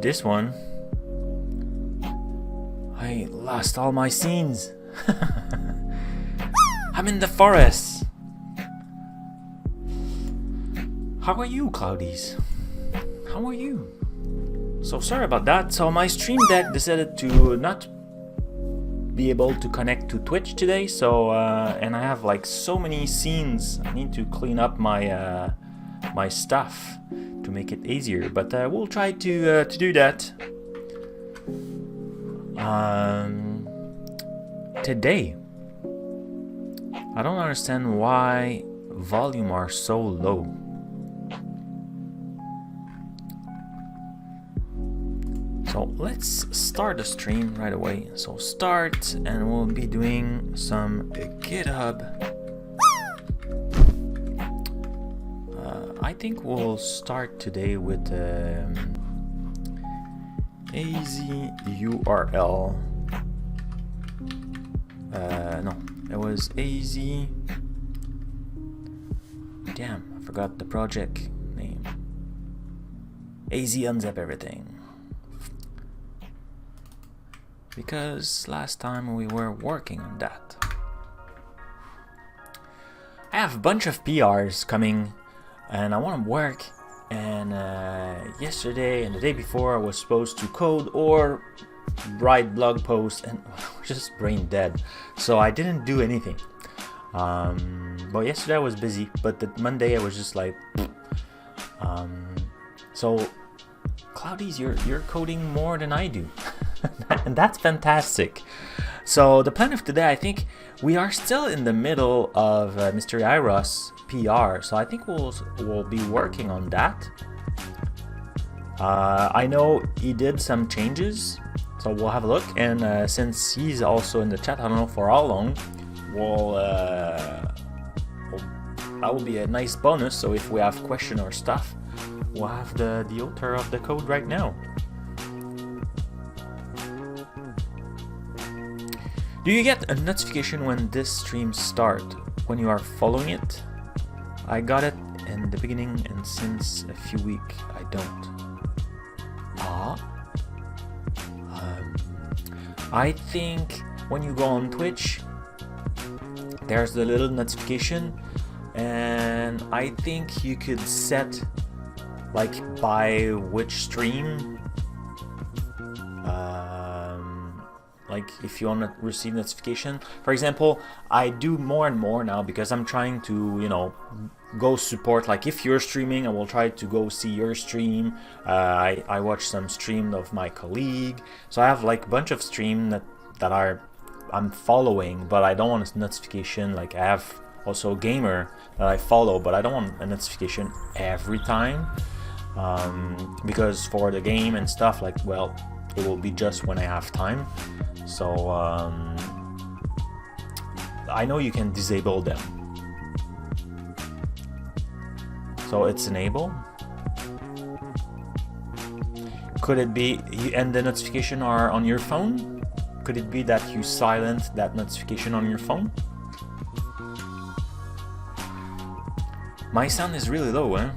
this one. I lost all my scenes. I'm in the forest. How are you, Cloudies? How are you? So sorry about that. So my stream deck decided to not be able to connect to Twitch today. So and I have like so many scenes. I need to clean up my my stuff to make it easier. But we'll try to do that. Today, I don't understand why volume are so low. So let's start the stream right away. So start, and we'll be doing some GitHub. I think we'll start today with AzURL. No, it was AZ. Damn, I forgot the project name. AzUnzipEverything. Because last time we were working on that. I have a bunch of PRs coming and I want to work, and yesterday and the day before I was supposed to code or write blog posts, and I was just brain dead, so I didn't do anything. But yesterday I was busy, but the Monday I was just like so Cloudies, you're coding more than I do. And that's fantastic. So the plan of today, I think we are still in the middle of mreyeros PR, so I think we'll be working on that. I know he did some changes, so we'll have a look. And since he's also in the chat, I don't know for how long. That will be a nice bonus. So if we have question or stuff, we'll have the author of the code right now. Do you get a notification when this stream starts when you are following it? I got it in the beginning, and since a few weeks I don't. I think when you go on Twitch, there's the little notification, and I think you could set like by which stream. Like if you want to receive notification. For example, I do more and more now because I'm trying to, you know, go support. Like if you're streaming, I will try to go see your stream. I watch some stream of my colleague. So I have like a bunch of stream that I'm following, but I don't want a notification. Like I have also a gamer that I follow, but I don't want a notification every time. Because for the game and stuff, like, well, it will be just when I have time. So I know you can disable them. So it's enable. Could it be, and the notification are on your phone? Could it be that you silence that notification on your phone? My sound is really low, eh?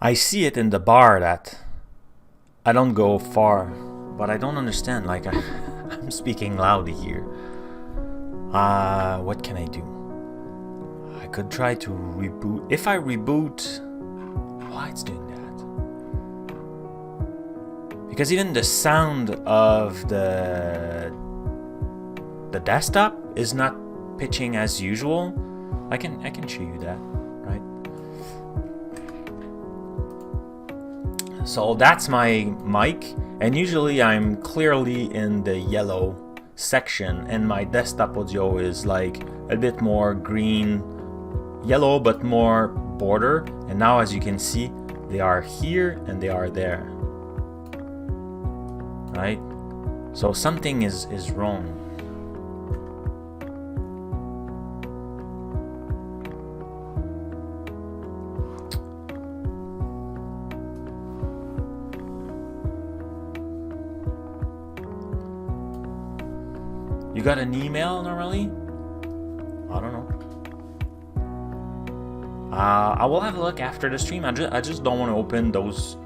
I see it in the bar that I don't go far, but I don't understand. Like I'm speaking loud here. What can I do? I could try to reboot. If I reboot, why it's doing that? Because even the sound of the desktop is not pitching as usual. I can show you that, right? So that's my mic, and usually I'm clearly in the yellow section, and my desktop audio is like a bit more green, yellow, but more border. And now, as you can see, they are here and they are there, right? So something is wrong. You got an email normally? I don't know. I will have a look after the stream. I just don't want to open those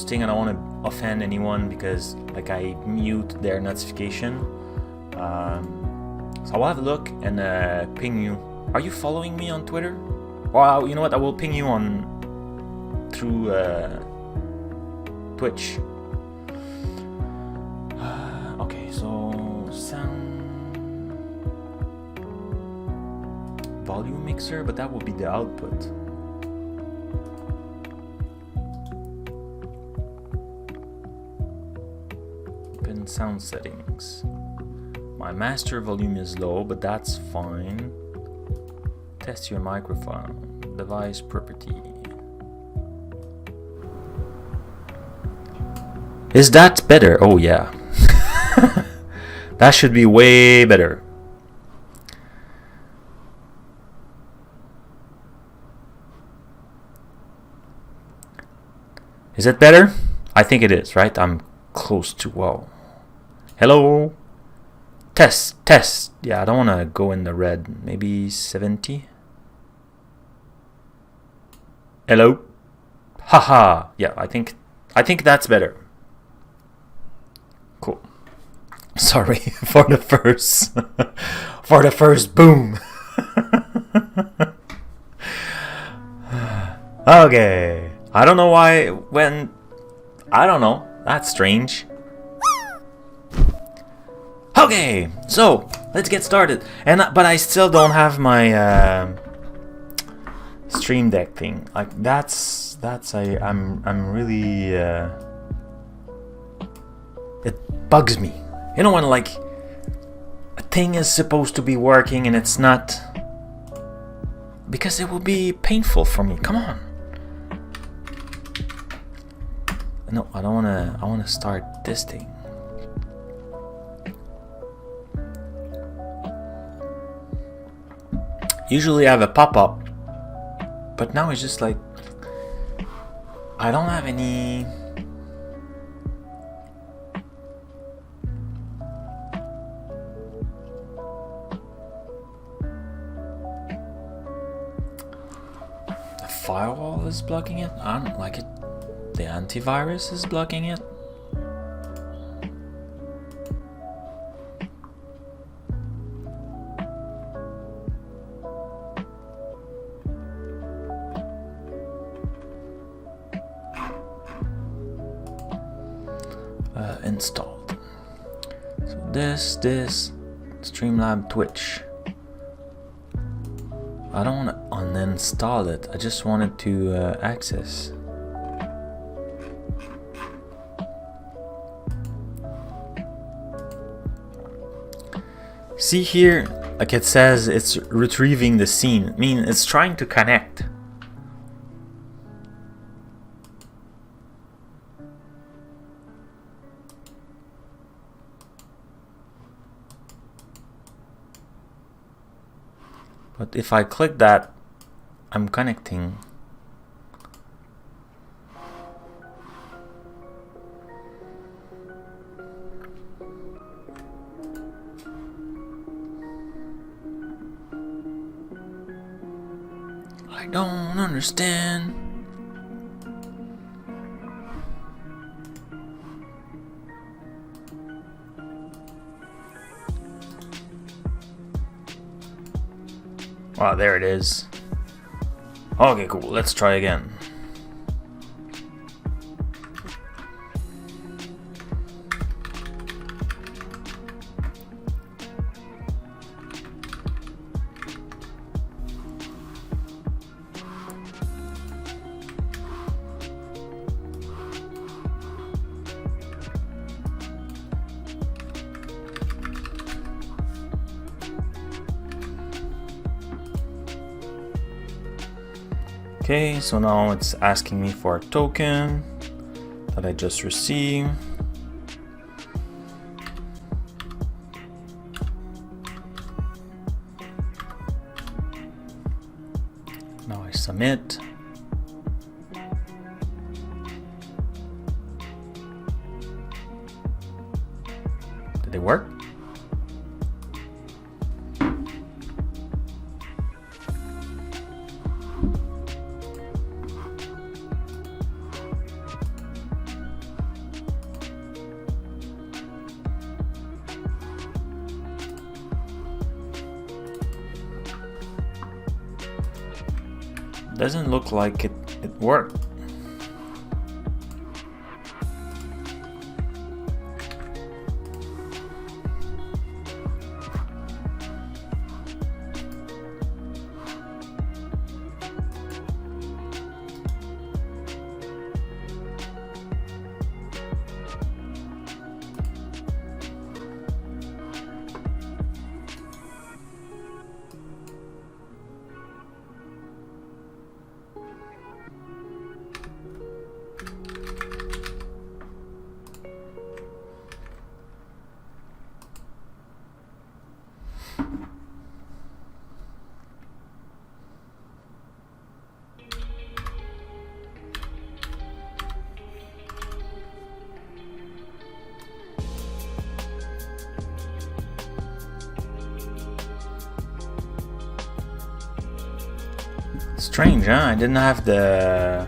things. I don't want to offend anyone because like I mute their notification. So I will have a look and ping you. Are you following me on Twitter? Well, you know what? I will ping you on through Twitch. Okay, so sound volume mixer, but that will be the output. Open sound settings. My master volume is low, but that's fine. Test your microphone. Device property. Is that better? Oh yeah. That should be way better. Is it better? I think it is, right? I'm close to, wow. Hello? Test. Yeah, I don't want to go in the red. Maybe 70? Hello? Haha. Yeah, I think that's better. Cool. Sorry for the first boom. Okay. I don't know why I don't know. That's strange. Okay, so let's get started. But I still don't have my Stream Deck thing. Like I'm really it bugs me. You know when like a thing is supposed to be working and it's not, because it will be painful for me. Come on. No, I don't wanna. I wanna start this thing. Usually I have a pop-up, but now it's just like I don't have any. The firewall is blocking it. I don't like it. The antivirus is blocking it. Installed. So this Streamlab Twitch. I don't want to uninstall it. I just wanted to access. See here, like it says it's retrieving the scene. I mean, it's trying to connect. But if I click that, I'm connecting. I don't understand. Wow, there it is. Okay, cool. Let's try again. Okay, so now it's asking me for a token that I just received. Submit. Did they work? Doesn't look like it worked. Strange, huh? I didn't have the...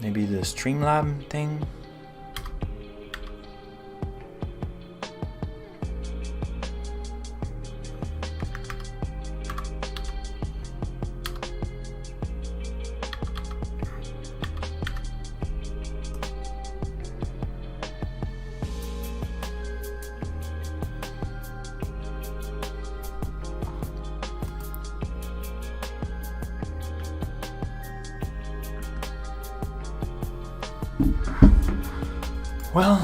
Maybe the Streamlab thing? Well,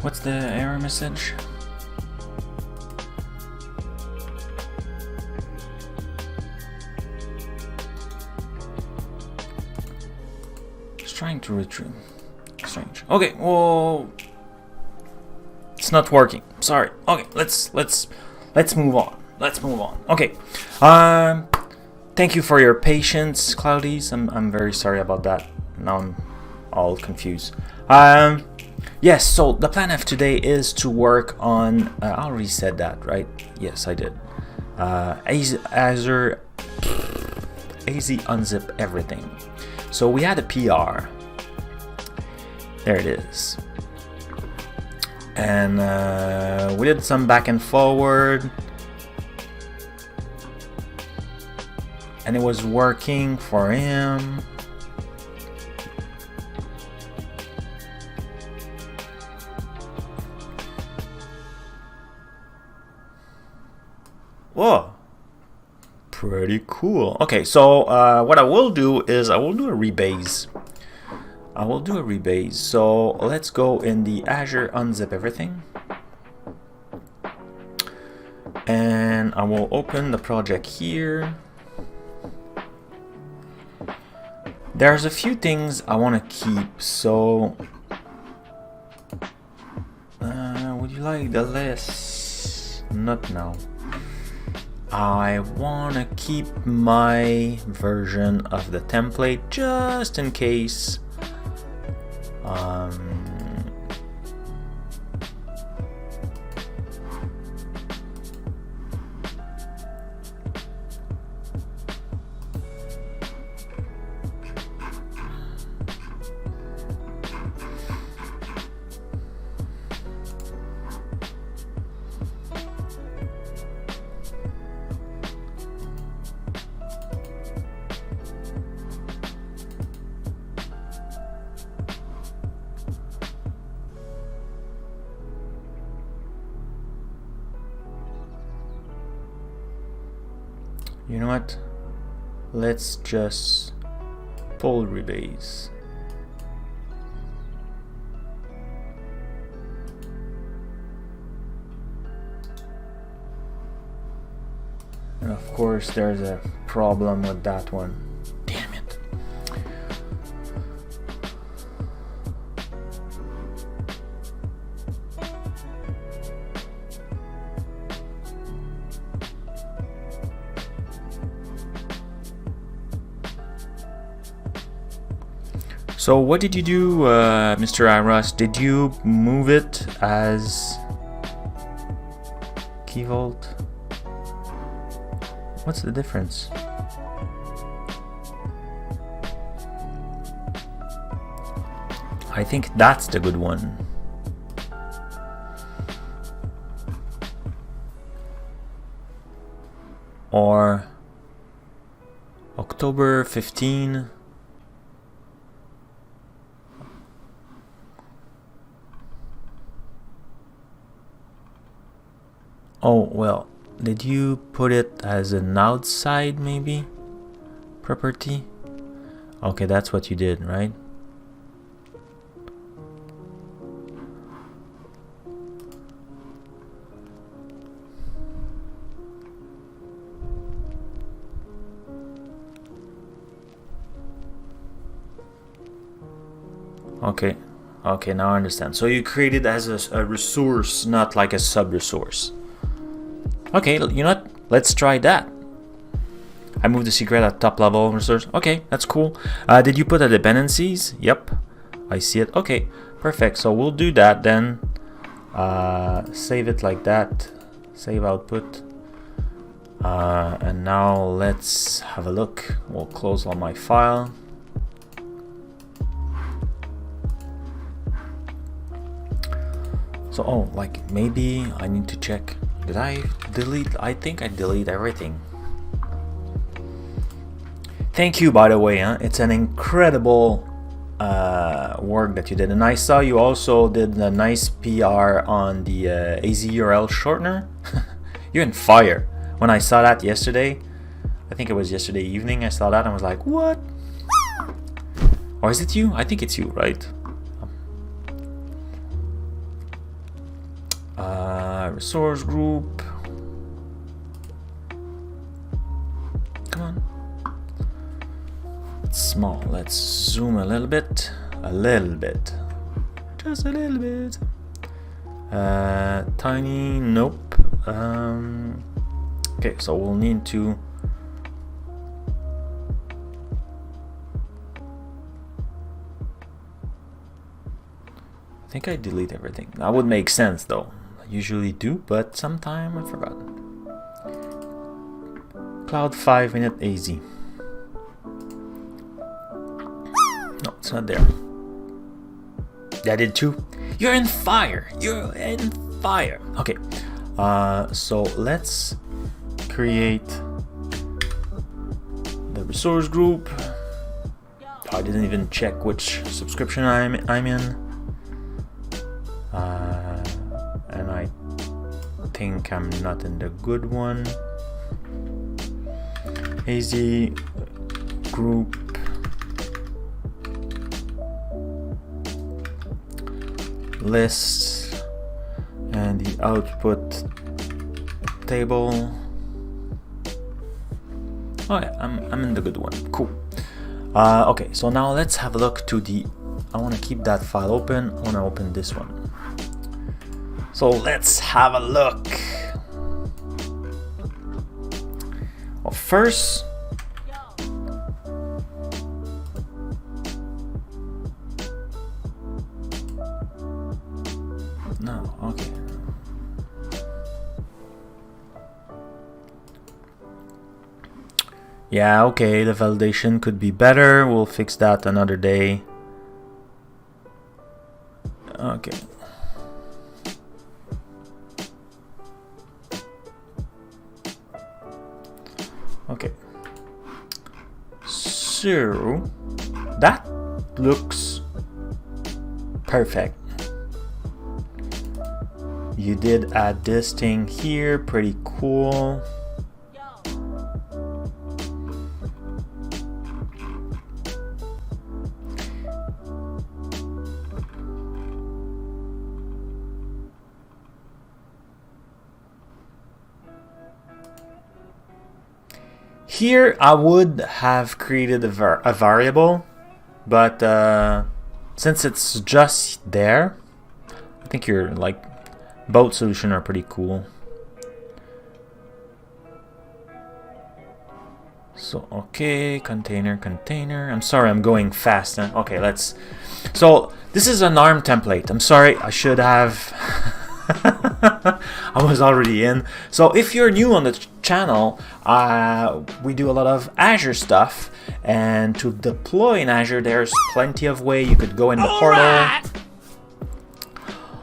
what's the error message? Just trying to retrieve. Strange. Okay, well, it's not working. Sorry. Okay, let's move on. Let's move on. Okay. Thank you for your patience, Cloudies. I'm very sorry about that. Now I'm all confused. Yes, so the plan of today is to work on, I already said that, right? Yes, I did. Azure AzUnzipEverything. So we had a PR. There it is. And we did some back and forward. And it was working for him. Whoa, pretty cool. Okay, so what I will do is I will do a rebase. So let's go in the Azure UnzipEverything. And I will open the project here. There's a few things I want to keep, so would you like the list? Not now. I want to keep my version of the template just in case. You know what? Let's just pull rebase. And of course there's a problem with that one. Damn it. So what did you do, Mr. mreyeros? Did you move it as keyvault? What's the difference? I think that's the good one. Or October 15. Oh, well, did you put it as an outside maybe property? Okay, that's what you did, right? Okay, okay, now I understand. So you created as a resource, not like a sub-resource. Okay, you know what? Let's try that. I moved the secret at top level resource. Okay, that's cool. Did you put the dependencies? Yep, I see it. Okay, perfect. So we'll do that then. Save it like that. Save output. And now let's have a look. We'll close all my file. So, oh, like maybe I need to check. Did I delete? I think I deleted everything. Thank you, by the way. It's an incredible work that you did. And I saw you also did a nice PR on the AZ URL shortener. You're in fire. When I saw that yesterday, I think it was yesterday evening, I saw that and was like, what? Or is it you? I think it's you, right? Resource group. Come on. It's small. Let's zoom a little bit. Just a little bit. Tiny. Nope. Okay, so we'll need to. I think I delete everything. That would make sense though. I usually do, but sometime I forgot. Cloud 5 minute AZ. No, it's not there. That did too. You're in fire. You're in fire. Okay. So let's create the resource group. I didn't even check which subscription I'm in. And I think I'm not in the good one. AZ group list and the output table. Oh yeah, I'm in the good one. Cool. Okay, so now let's have a look to the. I want to keep that file open. I want to open this one. So let's have a look. Well, first, no, okay. Yeah, okay, the validation could be better. We'll fix that another day. Okay. Okay. So that looks perfect. You did add this thing here, pretty cool. Here I would have created a variable, but since it's just there, I think you're like both solutions are pretty cool. So okay, container. I'm sorry, I'm going fast. Huh? Okay, let's. So this is an ARM template. I'm sorry, I should have. I was already in. So if you're new on the channel, we do a lot of Azure stuff, and to deploy in Azure, there's plenty of way. You could go in the portal.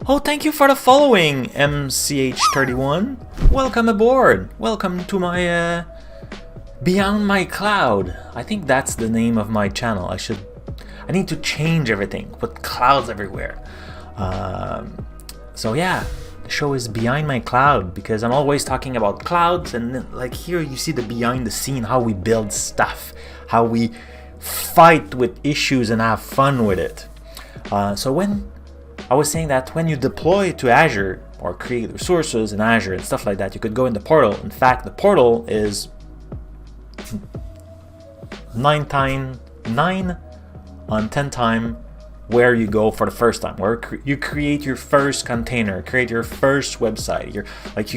Oh, thank you for the following, MCH31. Welcome aboard. Welcome to my Beyond My Cloud. I think that's the name of my channel. I need to change everything. Put clouds everywhere. So yeah, the show is Behind My Cloud because I'm always talking about clouds, and like here you see the behind the scene, how we build stuff, how we fight with issues and have fun with it. So when I was saying that when you deploy to Azure or create resources in Azure and stuff like that, you could go in the portal. In fact, the portal is 9 on 10 time where you go for the first time, where you create your first container, create your first website. You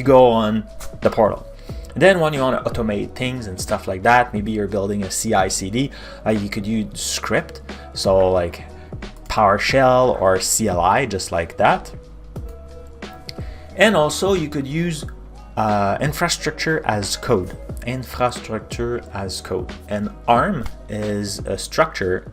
go on the portal. And then when you want to automate things and stuff like that, maybe you're building a CI/CD, you could use script, so like PowerShell or CLI, just like that. And also you could use infrastructure as code. And ARM is a structure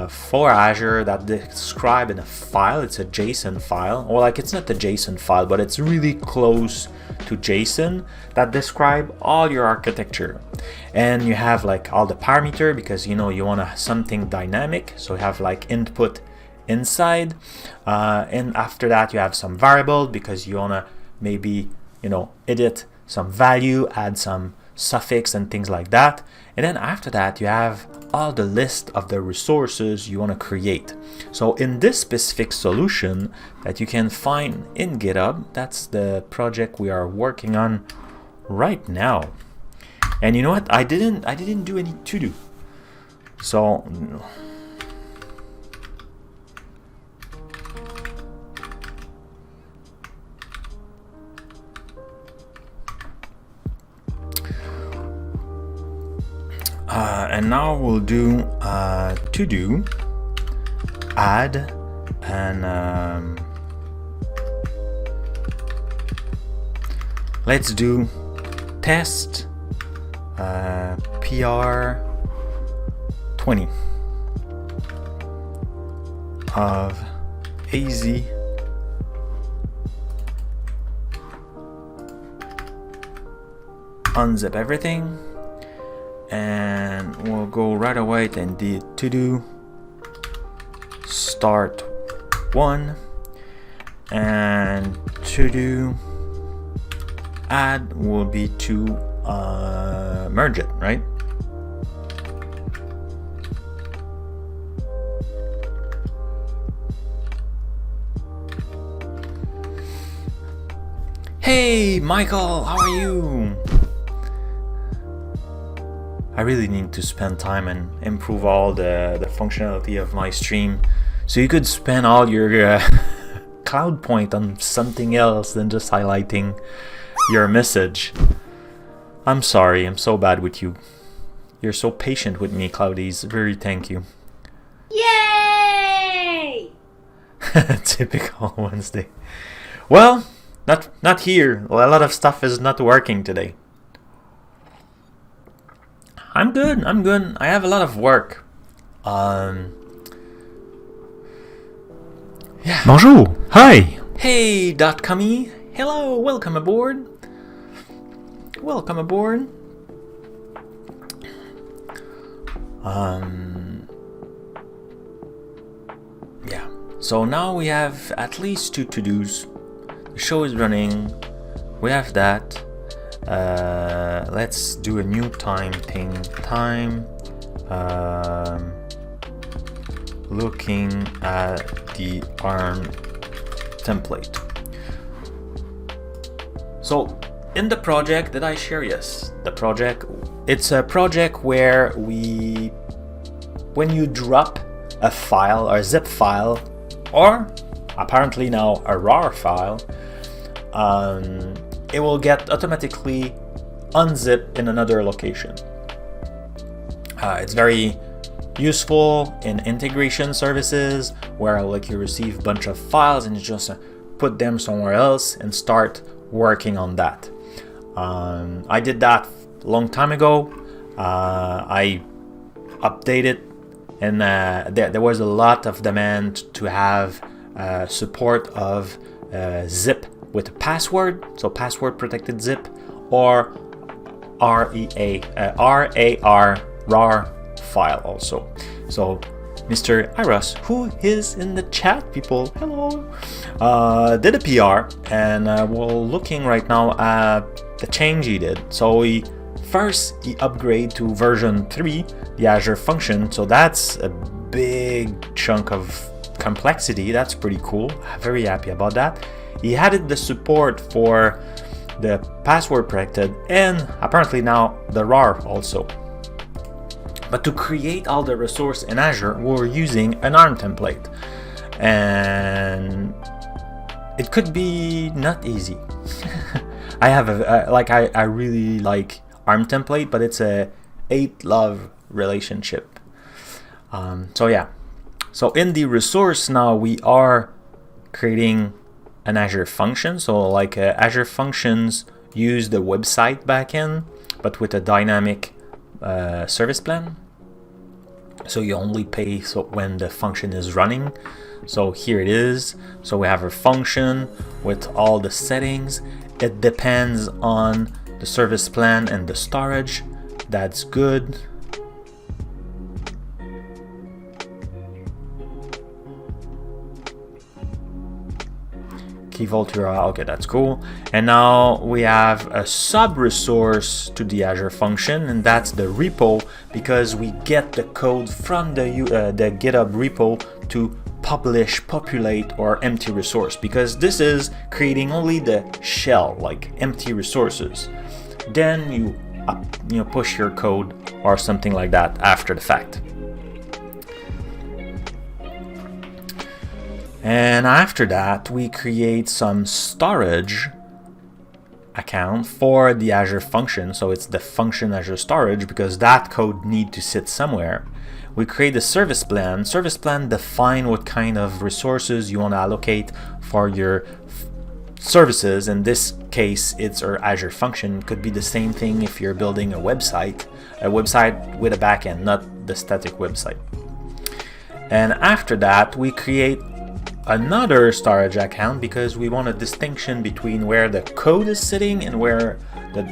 for Azure that describe in a file. It's a JSON file, or like it's not a JSON file, but it's really close to JSON that describe all your architecture. And you have like all the parameter because you want something dynamic, so you have like input inside, and after that you have some variable because you want to maybe edit some value, add some suffix and things like that. And then after that you have all the list of the resources you want to create. So in this specific solution that you can find in GitHub, that's the project we are working on right now. And you know what, I didn't do any to do. So and now we'll do to do, add, and let's do test PR 20 of AzUnzipEverything. And we'll go right away and the to do start 1 and to do add will be to merge it, right? Hey Michael, how are you? I really need to spend time and improve all the functionality of my stream, so you could spend all your cloud point on something else than just highlighting your message. I'm sorry, I'm so bad with you. You're so patient with me, Cloudies. Very thank you. Yay! Typical Wednesday. Well, not here. Well, a lot of stuff is not working today. I'm good. I have a lot of work. Yeah. Bonjour. Hi. Hey, .commie. Hello. Welcome aboard. Welcome aboard. Yeah. So now we have at least 2 to-dos. The show is running. We have that. Let's do a new time thing. Time looking at the ARM template. So in the project that I share, yes, the project, it's a project where when you drop a file or a zip file, or apparently now a RAR file, it will get automatically unzipped in another location. It's very useful in integration services where like you receive a bunch of files and you just put them somewhere else and start working on that. I did that a long time ago. I updated, and there was a lot of demand to have support of zip with a password, so password protected zip, or RAR file also. So Mr. Iros, who is in the chat, people, hello, did a PR, and we're looking right now at the change he did. So he upgrade to version 3, the Azure Function. So that's a big chunk of complexity. That's pretty cool. I'm very happy about that. He added the support for the password protected and apparently now the RAR also. But to create all the resource in Azure, we're using an ARM template, and it could be not easy. I really like ARM template, but it's a hate-love relationship. So yeah, so in the resource now we are creating an Azure function. So like Azure functions use the website backend, but with a dynamic service plan. So you only pay when the function is running. So here it is. So we have a function with all the settings. It depends on the service plan and the storage. That's good. Keyvault URL, okay, that's cool. And now we have a sub resource to the Azure function, and that's the repo, because we get the code from the GitHub repo to populate our empty resource, because this is creating only the shell, like empty resources. Then you push your code or something like that after the fact. And after that, we create some storage account for the Azure function. So it's the function Azure storage, because that code need to sit somewhere. We create a service plan. Service plan define what kind of resources you want to allocate for your services. In this case, it's our Azure function. It could be the same thing if you're building a website with a backend, not the static website. And after that, we create another storage account, because we want a distinction between where the code is sitting and where the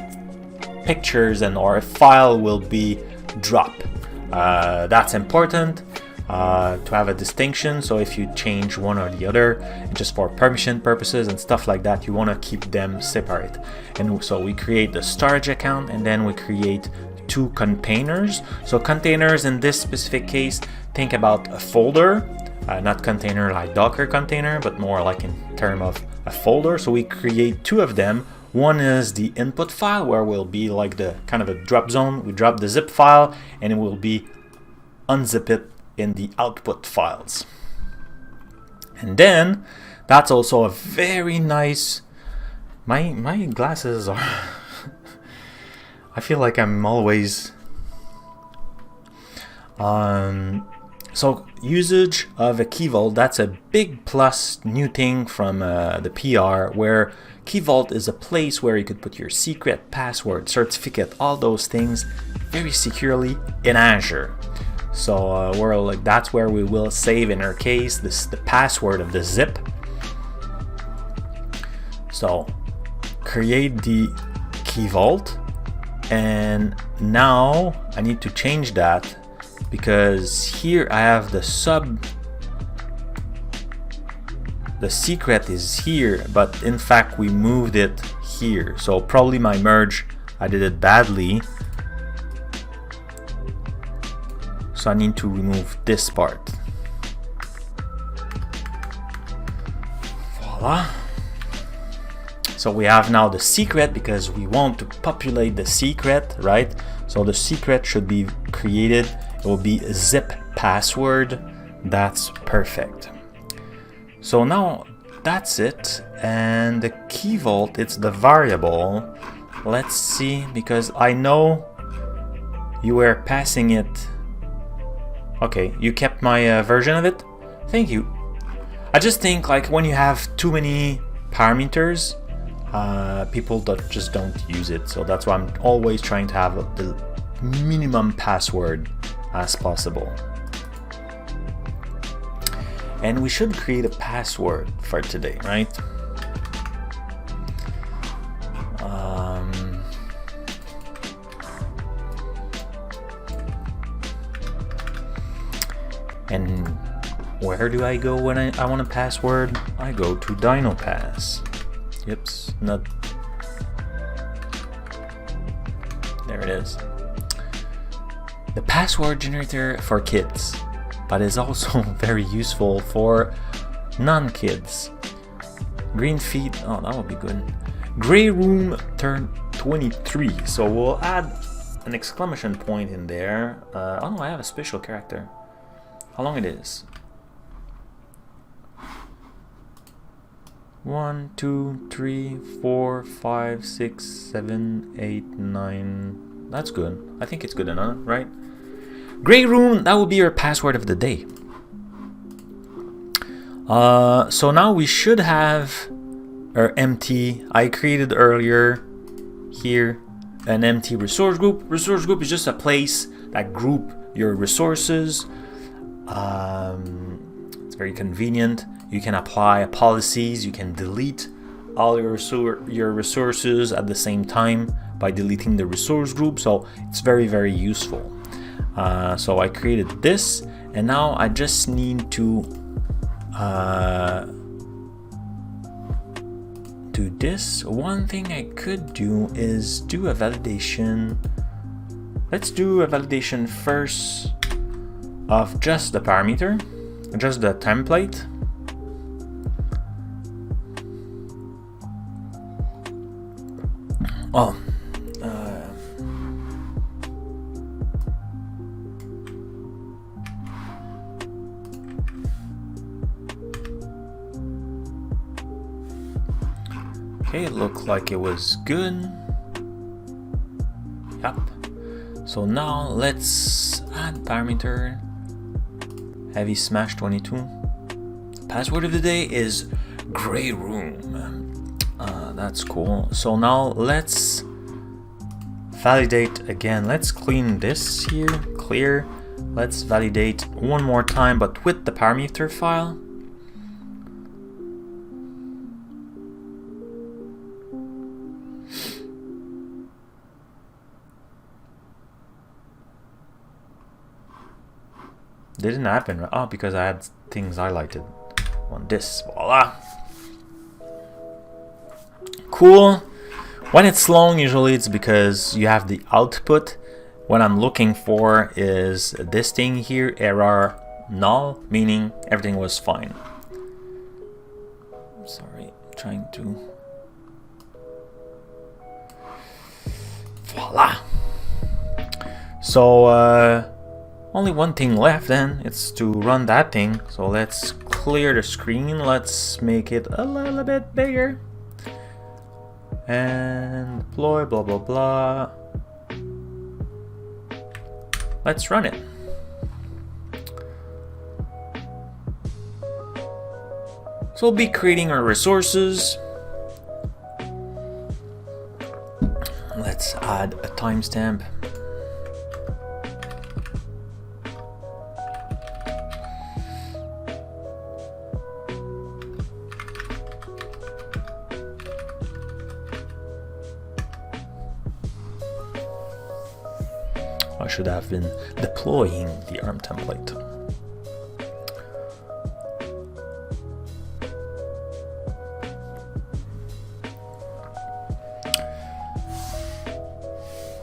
pictures or a file will be dropped. That's important to have a distinction. So if you change one or the other, just for permission purposes and stuff like that, you want to keep them separate. And so we create the storage account, and then we create 2 containers. So containers in this specific case, think about a folder. Not container like Docker container, but more like in terms of a folder. So we create 2 of them. One is the input file, where will be like the kind of a drop zone. We drop the zip file, and it will be unzip it in the output files. And then that's also a very nice. My glasses are. I feel like I'm always. So usage of a keyvault, that's a big plus new thing from the PR, where keyvault is a place where you could put your secret, password, certificate, all those things very securely in Azure. So that's where we will save, in our case, the password of the zip. So create the keyvault, and now I need to change that, because here I have the secret is here, but in fact we moved it here. So probably my merge, I did it badly. So I need to remove this part. Voila. So we have now the secret because we want to populate the secret, right? So the secret should be created. It will be zip password. That's perfect. So now that's it. And the keyvault, it's the variable. Let's see, because I know you were passing it. Okay, you kept my version of it. Thank you. I just think like when you have too many parameters, people just don't use it. So that's why I'm always trying to have the minimum password as possible. And we should create a password for today, right? And where do I go when I want a password? I go to DinoPass. Yips, not. There it is. The password generator for kids, but is also very useful for non-kids. Green feet, oh, that would be good. Gray room turned 23, so we'll add an exclamation point in there. Oh no, I have a special character. How long it is? 1, 2, 3, 4, 5, 6, 7, 8, 9. That's good. I think it's good enough, right? Gray room, that will be your password of the day. So now we should have our empty. I created earlier here an empty resource group. Resource group is just a place that group your resources. It's very convenient. You can apply policies. You can delete all your resources at the same time by deleting the resource group. So it's very, very useful. So I created this, and now I just need to do this. One thing I could do is do a validation. Let's do a validation first of just the parameter, just the template. Oh, okay, it looked like it was good. Yep. So now let's add parameter heavy smash 22. Password of the day is gray room. That's cool. So now let's validate again. Let's clean this here, clear. Let's validate one more time, but with the parameter file. Didn't happen, right? Oh, because I had things highlighted on this. Voila. Cool. When it's long, usually it's because you have the output. What I'm looking for is this thing here, error null, meaning everything was fine. Sorry, trying to. Voila. So, only one thing left then, it's to run that thing. So let's clear the screen. Let's make it a little bit bigger. And deploy, blah, blah, blah. Let's run it. So we'll be creating our resources. Let's add a timestamp. I should have been deploying the ARM template.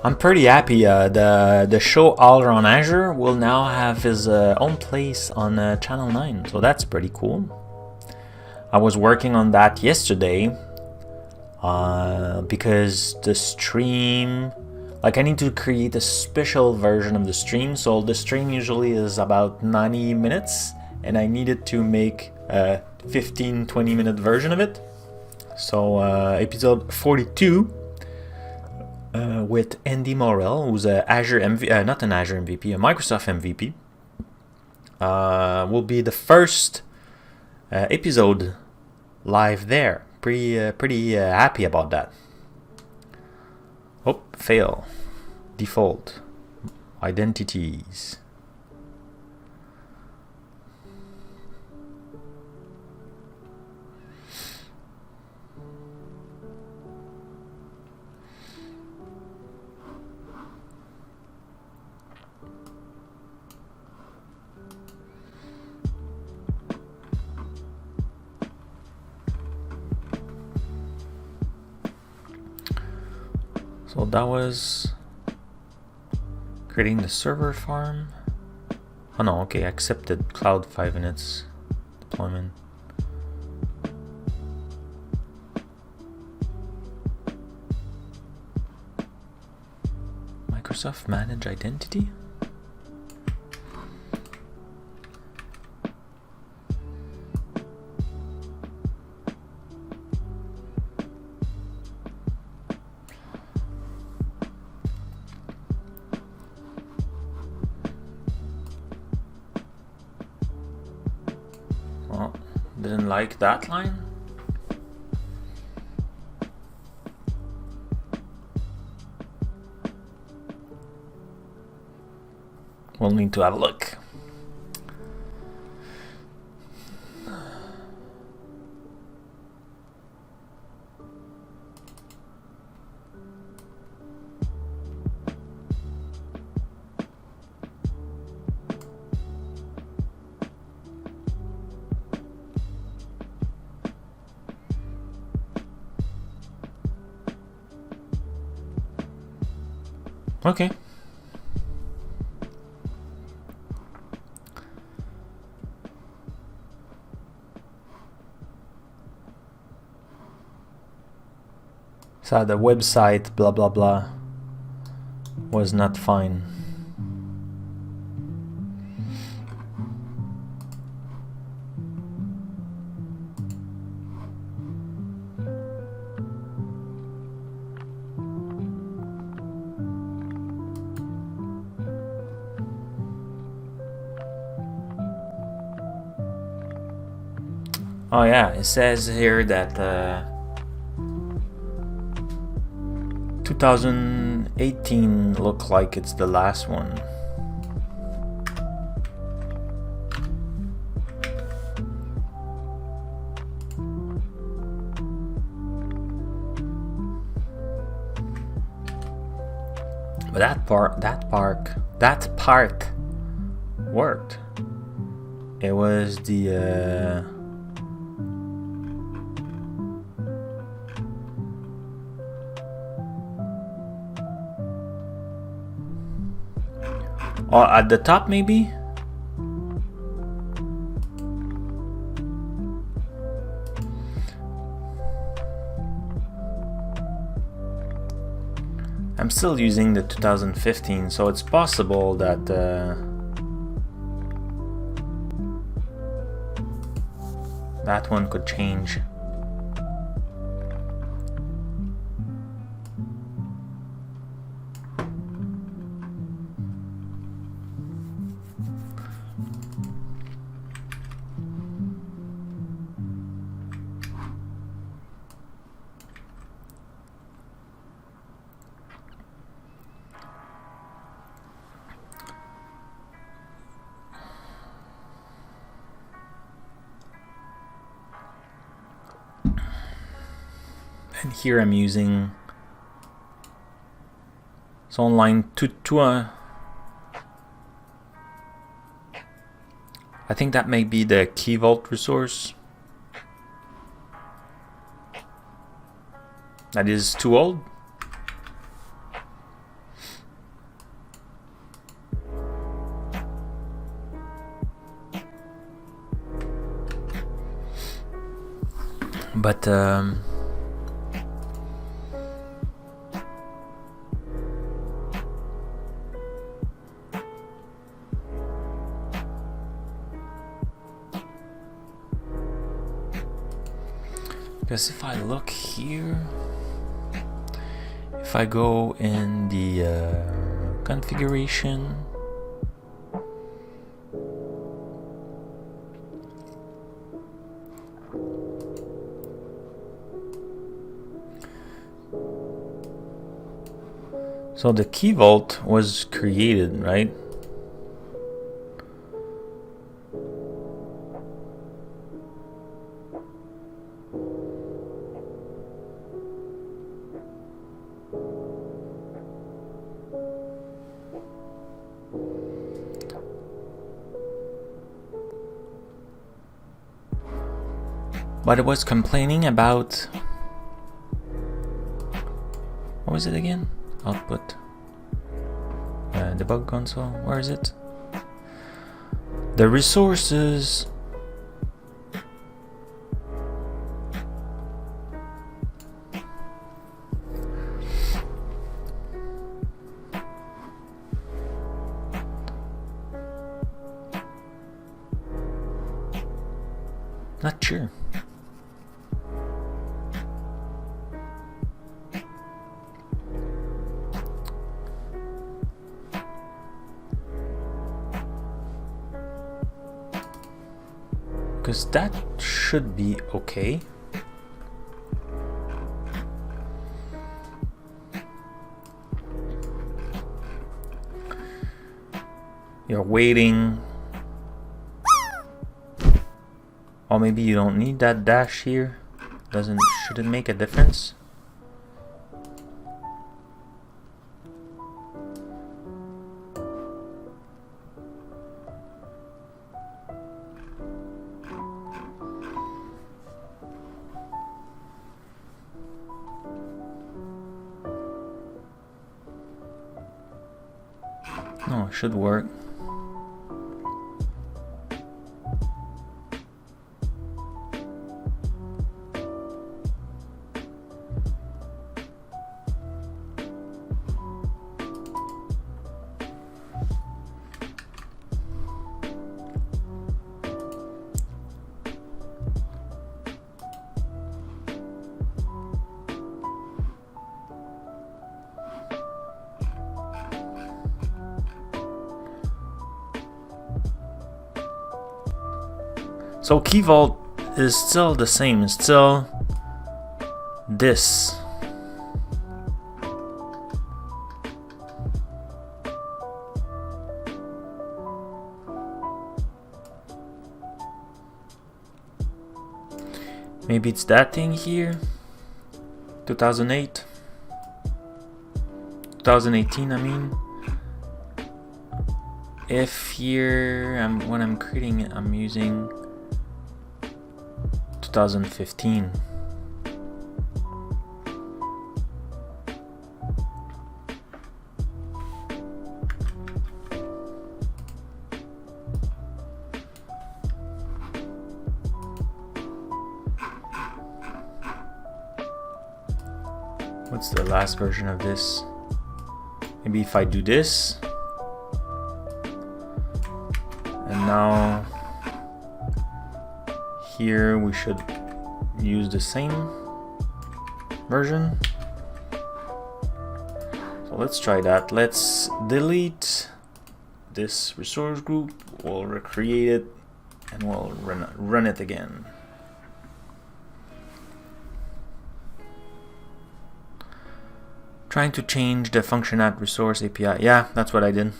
I'm pretty happy. The show All Around Azure will now have his own place on Channel 9, so that's pretty cool. I was working on that yesterday. because the stream, like I need to create a special version of the stream. So the stream usually is about 90 minutes and I needed to make a 15-20 minute version of it. So episode 42 with Andy Morel, who's a Azure not an Azure MVP, a Microsoft MVP, will be the first episode live there. Pretty happy about that. Oh, fail. Default. Identities. So that was creating the server farm. Oh no, okay, accepted cloud 5 minutes deployment. Microsoft manage identity. Didn't like that line. We'll need to have a look. Okay. So the website blah blah blah was not fine. Oh yeah, it says here that 2018 look like it's the last one. But that part worked. It was the or at the top maybe? I'm still using the 2015, so it's possible that that one could change. And here I'm using, so on line 2, I think that may be the keyvault resource. That is too old. But Because if I look here, if I go in the configuration, so the keyvault was created, right? But it was complaining about, what was it again? Output, debug console, where is it? The resources. Not sure. Because that should be okay. You're waiting. Or maybe you don't need that dash here. Should it make a difference? No, it should work. So keyvault is still the same, it's still this. Maybe it's that thing here. 2008. 2018, I mean. If here, when I'm creating it, I'm using 2015. What's the last version of this? Maybe if I do this, and now here we should use the same version. So let's try that. Let's delete this resource group, we'll recreate it, and we'll run it again. Trying to change the function at resource API. Yeah, that's what I did.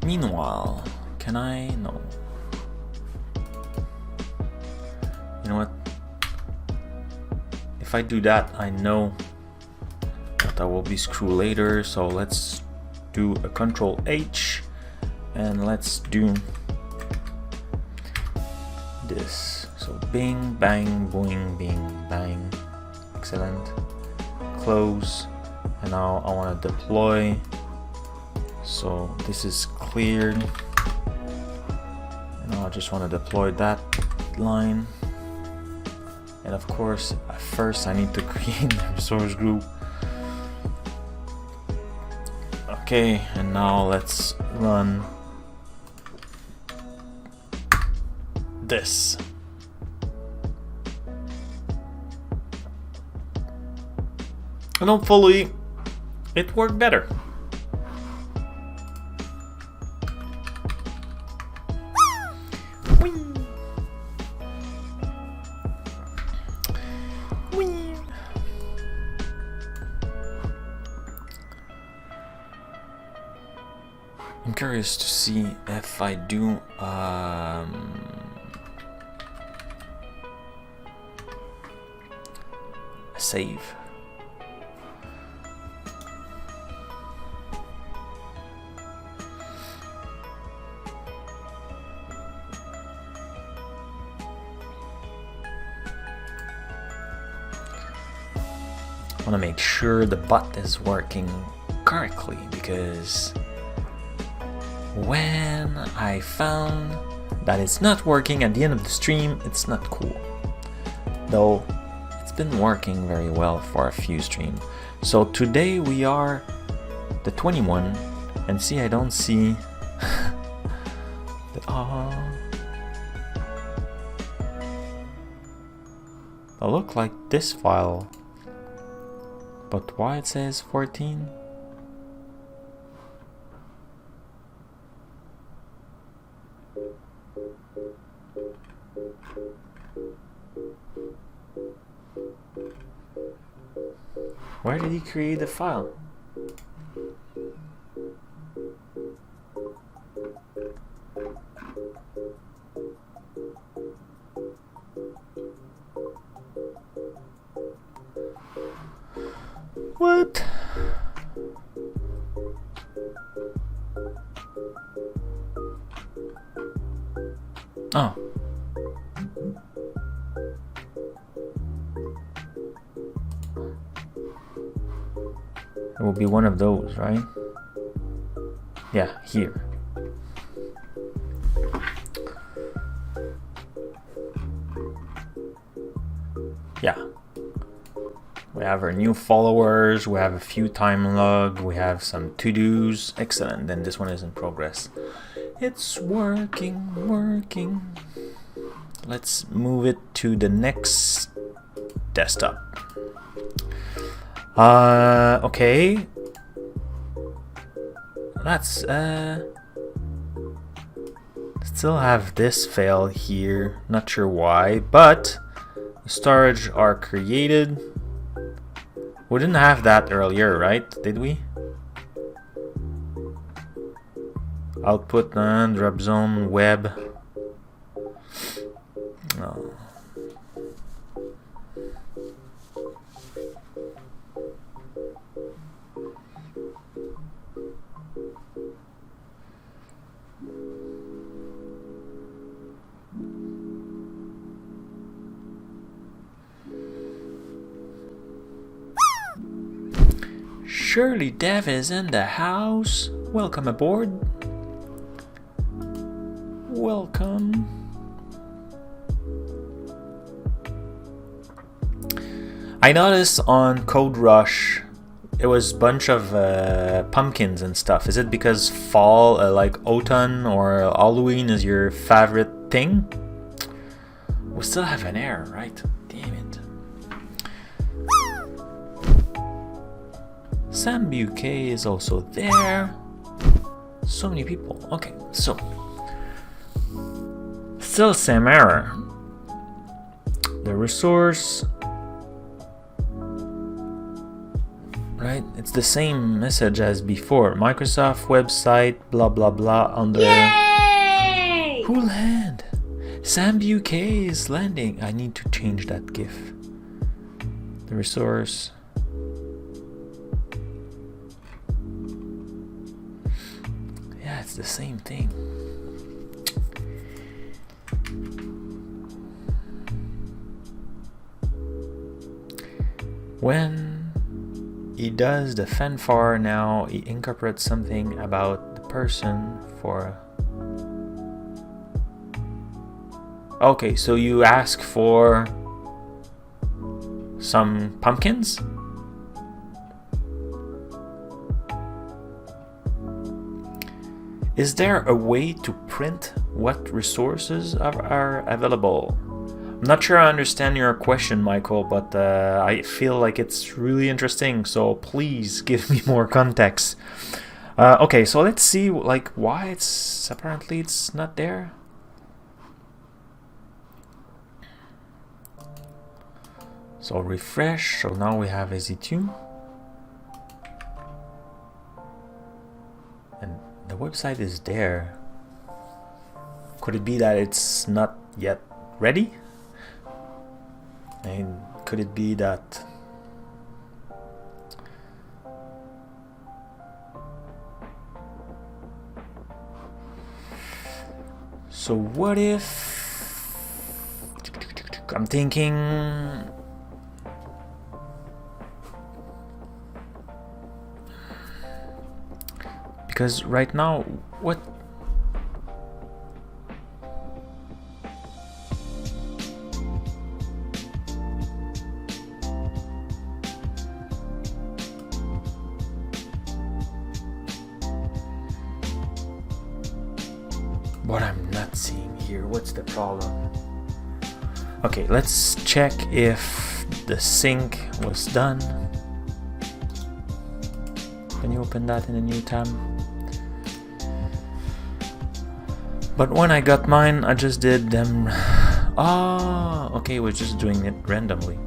Meanwhile, can I? No. You know what? If I do that, I know that I will be screwed later. So let's do a Control H and let's do this. So bing, bang, boing, bing, bang. Excellent. Close. And now I want to deploy. So this is cleared. And now I just want to deploy that line. And of course, at first I need to create the resource group. Okay, and now let's run this. And hopefully it worked better. I'm curious to see if I do a save. I want to make sure the bot is working correctly, because when I found that it's not working at the end of the stream, it's not cool. Though it's been working very well for a few streams. So today we are the 21, and see, I don't see the I look like this file, but why it says 14? Where did he create the file? What? Oh. It will be one of those, right? Yeah, here. Yeah. We have our new followers, we have a few time log, we have some to-dos. Excellent, then this one is in progress. It's working. Let's move it to the next desktop. Okay. Let's still have this fail here. Not sure why, but the storage are created. We didn't have that earlier, right? Did we? Output drop zone web. Oh. Surely Dev is in the house. Welcome aboard. Welcome. I noticed on Code Rush it was a bunch of pumpkins and stuff. Is it because fall, like autumn or Halloween is your favorite thing? We still have an error, right? Damn it. Sam UK is also there. So many people. Okay, so still same error. The resource, right? It's the same message as before. Microsoft website, blah blah blah. Under Yay! Who land? Sam UK is landing. I need to change that GIF. The resource. Yeah, it's the same thing. When he does the fanfare now. He incorporates something about the person for... Okay, so you ask for some pumpkins? Is there a way to print what resources are available? I'm not sure I understand your question, Michael, but I feel like it's really interesting, so please give me more context. Okay, so let's see like why apparently it's not there. So refresh, so now we have AZ2. And the website is there. Could it be that it's not yet ready? And could it be that so what if I'm thinking because right now what I'm not seeing here, what's the problem? Okay, let's check if the sync was done. Can you open that in a new tab? But when I got mine, I just did them. Ah, okay, we're just doing it randomly.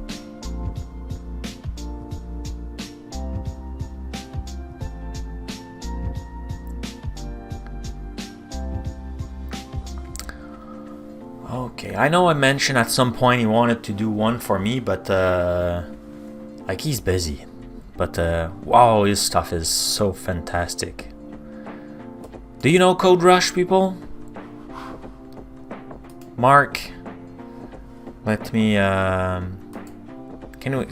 Okay, I know I mentioned at some point he wanted to do one for me, but like he's busy. But wow, his stuff is so fantastic. Do you know Code Rush, people? Mark, let me can we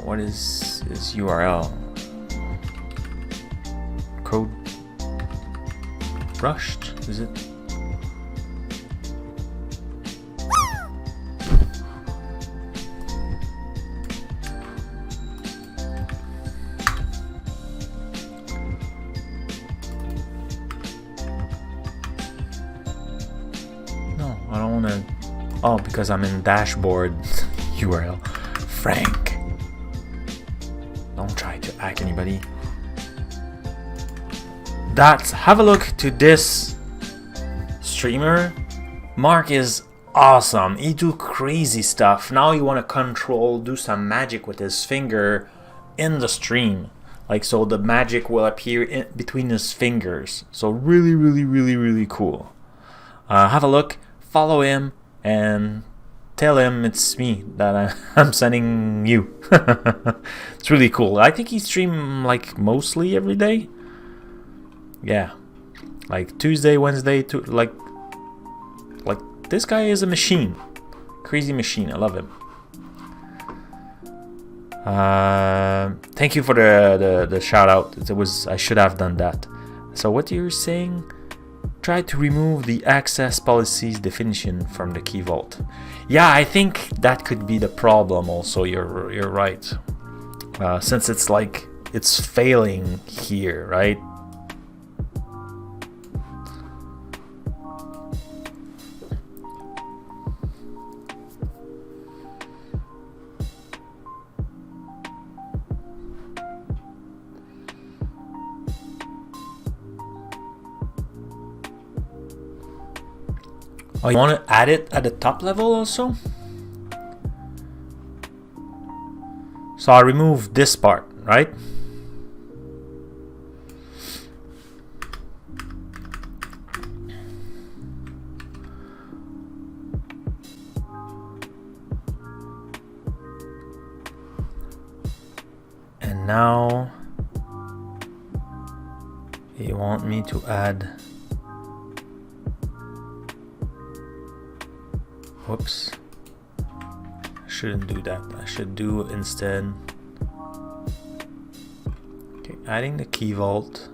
what is his URL? Code Rushed, is it? Oh, because I'm in dashboard URL. Frank, don't try to hack anybody. Have a look to this streamer. Mark is awesome. He do crazy stuff. Now you want to do some magic with his finger in the stream. Like, so the magic will appear in between his fingers. So really cool. Have a look, follow him, and tell him it's me that I'm sending you. It's really cool. I think he streams like mostly every day. Yeah, like Tuesday, Wednesday, like this guy is a machine, crazy machine. I love him. Thank you for the shout out. I should have done that. So what you're saying? Try to remove the access policies definition from the keyvault. Yeah, I think that could be the problem also. You're right. Since it's like it's failing here, right? Oh, you want to add it at the top level also? So I'll remove this part, right? And now you want me to add... Whoops. shouldn't do that. I should do instead. Okay, adding the keyvault.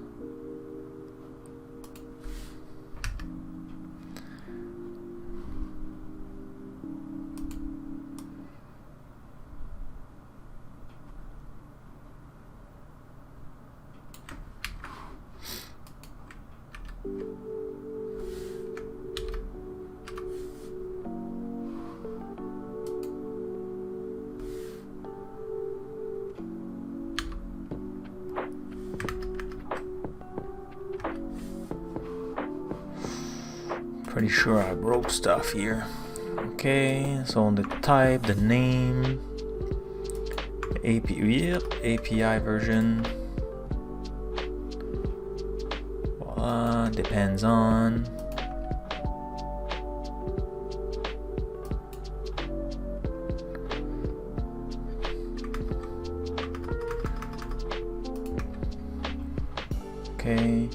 Pretty sure I broke stuff here. Okay, so on the type, the name, API version. Voila, depends on. Okay.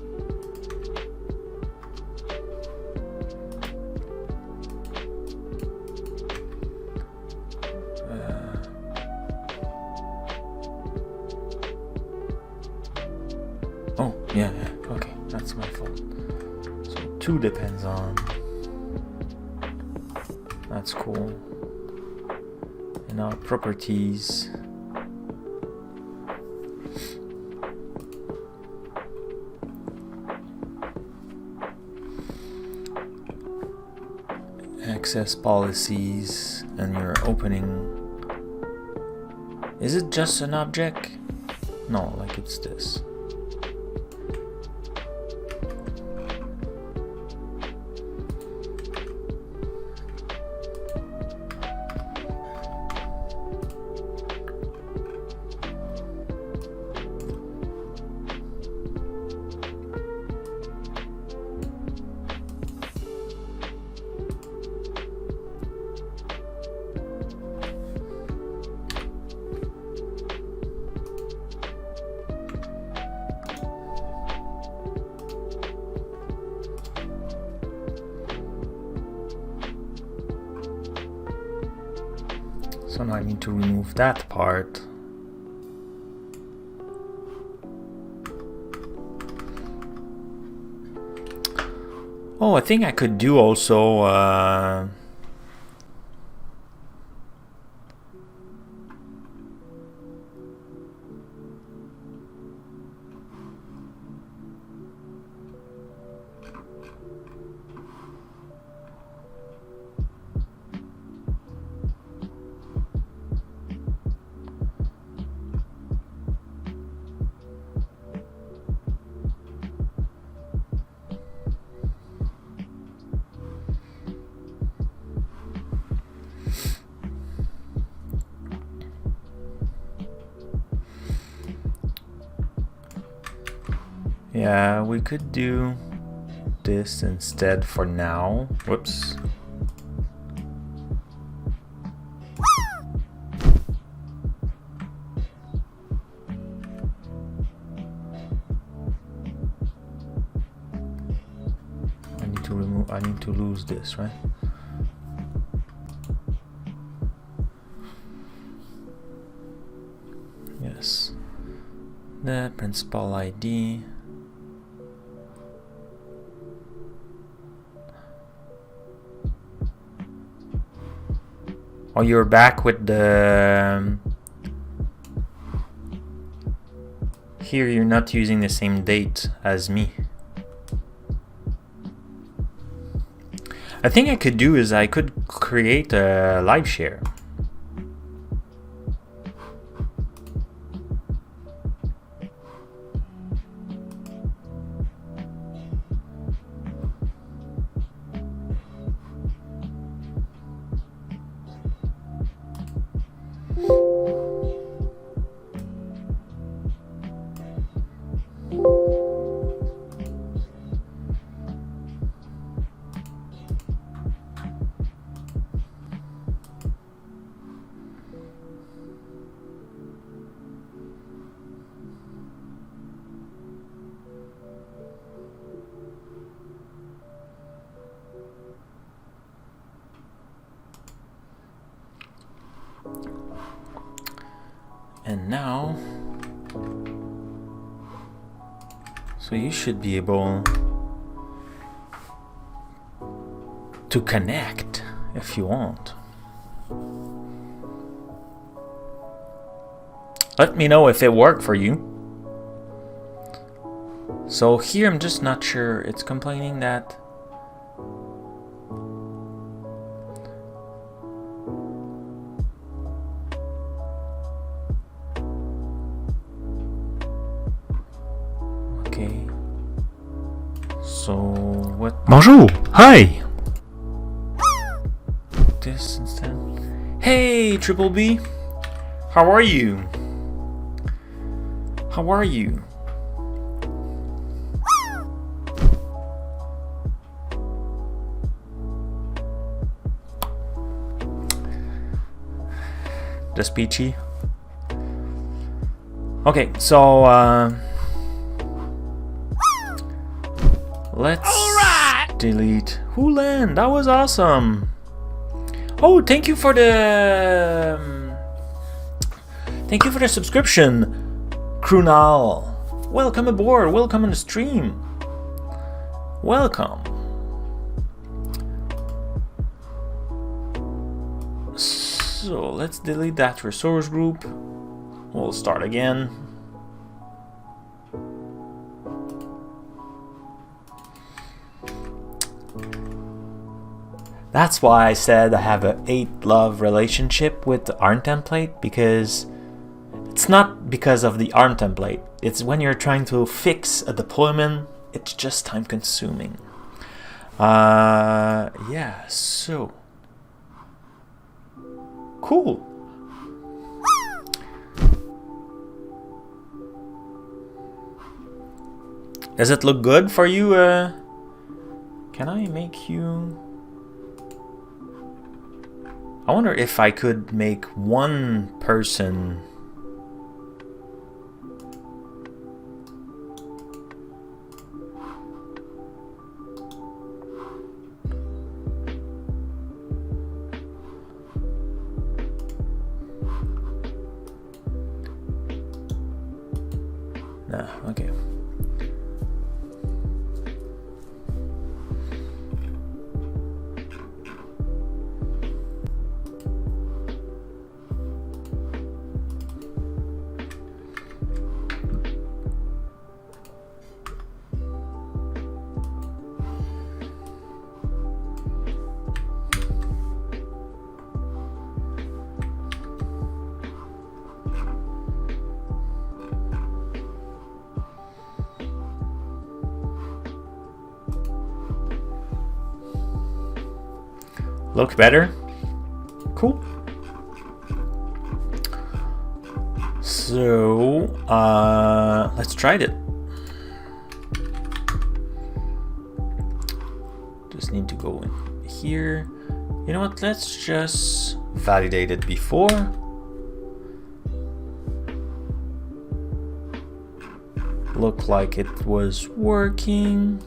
Oh, yeah, okay, that's my fault. So 2 depends on. That's cool. And now properties. Access policies and your opening. Is it just an object? No, like it's this. So now I need to remove that part. Oh, I think I could do also yeah, we could do this instead for now. Whoops. I need to lose this, right? Yes. The principal ID. Oh, you're back with the... Here you're not using the same date as me. I think I could do is I could create a live share. And now, so you should be able to connect if you want. Let me know if it worked for you. So here I'm just not sure. It's complaining that okay. So what? Bonjour. Hi. This instead. Hey, Triple B. How are you? How are you? Just peachy. Okay, so let's delete Hulan. That was awesome. Oh, thank you for the subscription, Krunal. Welcome aboard. Welcome on the stream. Welcome. So let's delete that resource group. We'll start again. That's why I said I have a hate-love relationship with the ARM template, because it's not because of the ARM template. It's when you're trying to fix a deployment, it's just time-consuming. Yeah, so cool. Does it look good for you? Can I make you? I wonder if I could make one person. Nah, okay. Look better? Cool. So, let's try it. Just need to go in here. You know what? Let's just validate it before. Looked like it was working.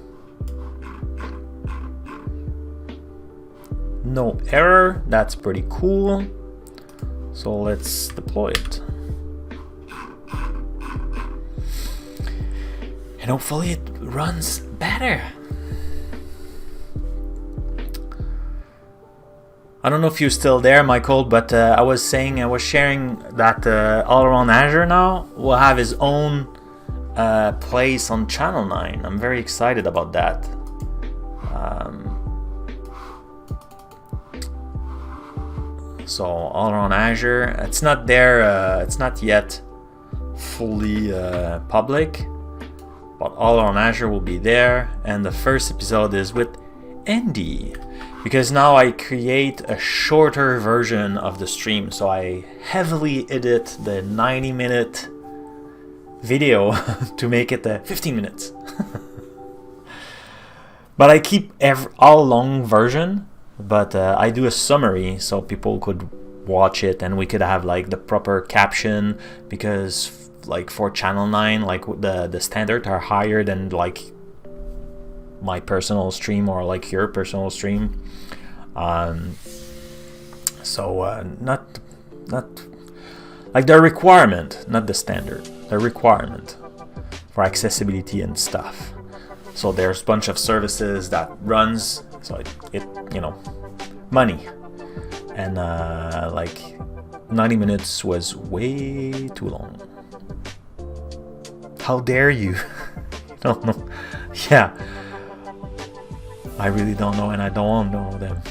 No error, that's pretty cool. So let's deploy it. And hopefully it runs better. I don't know if you're still there, Michael, but I was sharing that all around Azure now will have his own place on Channel 9. I'm very excited about that. So all around Azure, it's not there, it's not yet fully public, but all around Azure will be there. And the first episode is with Andy, because now I create a shorter version of the stream. So I heavily edit the 90-minute video to make it 15 minutes. But I keep all long version. But I do a summary so people could watch it, and we could have like the proper caption, because like for Channel 9, like the standards are higher than like my personal stream or like your personal stream. So not like the requirement, not the standard, the requirement for accessibility and stuff. So there's a bunch of services that runs, so it you know, money. And like 90 minutes was way too long. How dare you? Don't know. Yeah. I really don't know, and I don't want to know them.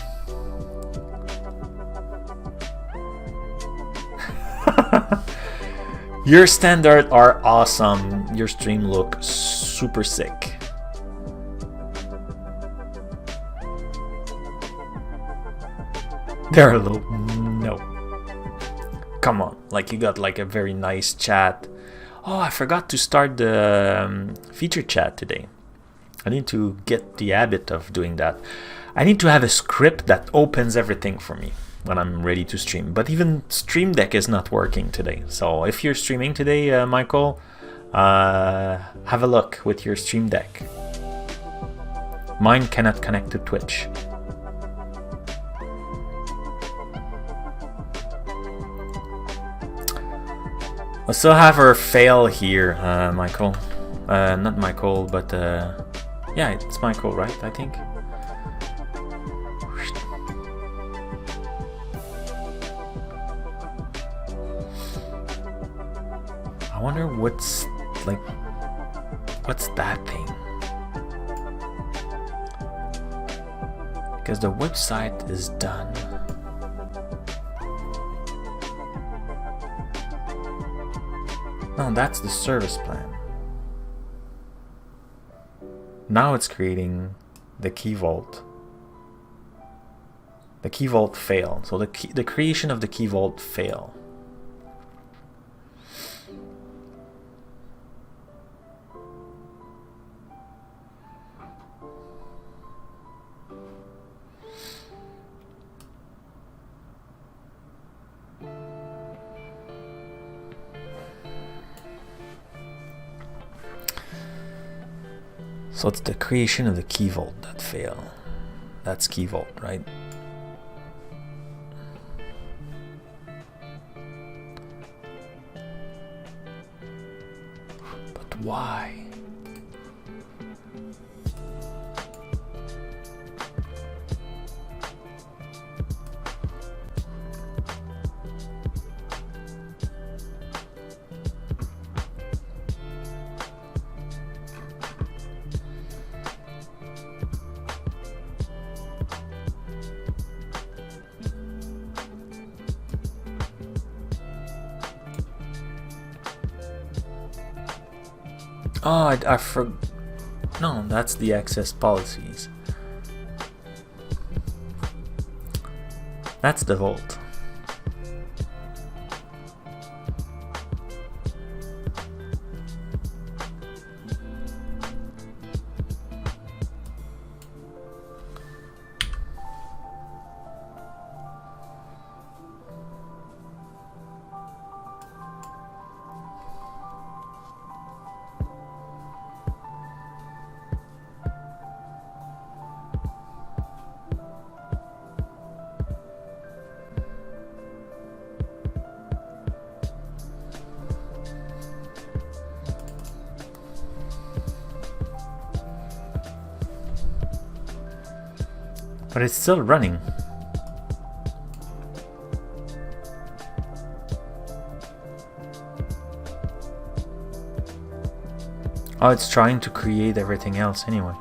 Your standards are awesome. Your stream looks super sick. They're low. No. Come on. Like, you got like a very nice chat. Oh, I forgot to start the feature chat today. I need to get the habit of doing that. I need to have a script that opens everything for me when I'm ready to stream. But even Stream Deck is not working today. So if you're streaming today, Michael, have a look with your Stream Deck. Mine cannot connect to Twitch. I still have her fail here, Michael. Not Michael, but yeah, it's Michael, right? I think. I wonder what's that thing? Because the website is done. No, that's the service plan. Now it's creating the keyvault. The keyvault failed. So the creation of the keyvault failed. So it's the creation of the keyvault that failed. That's keyvault, right? But why? Oh, I forgot. No, that's the access policies. That's the vault. But it's still running. Oh, it's trying to create everything else anyway.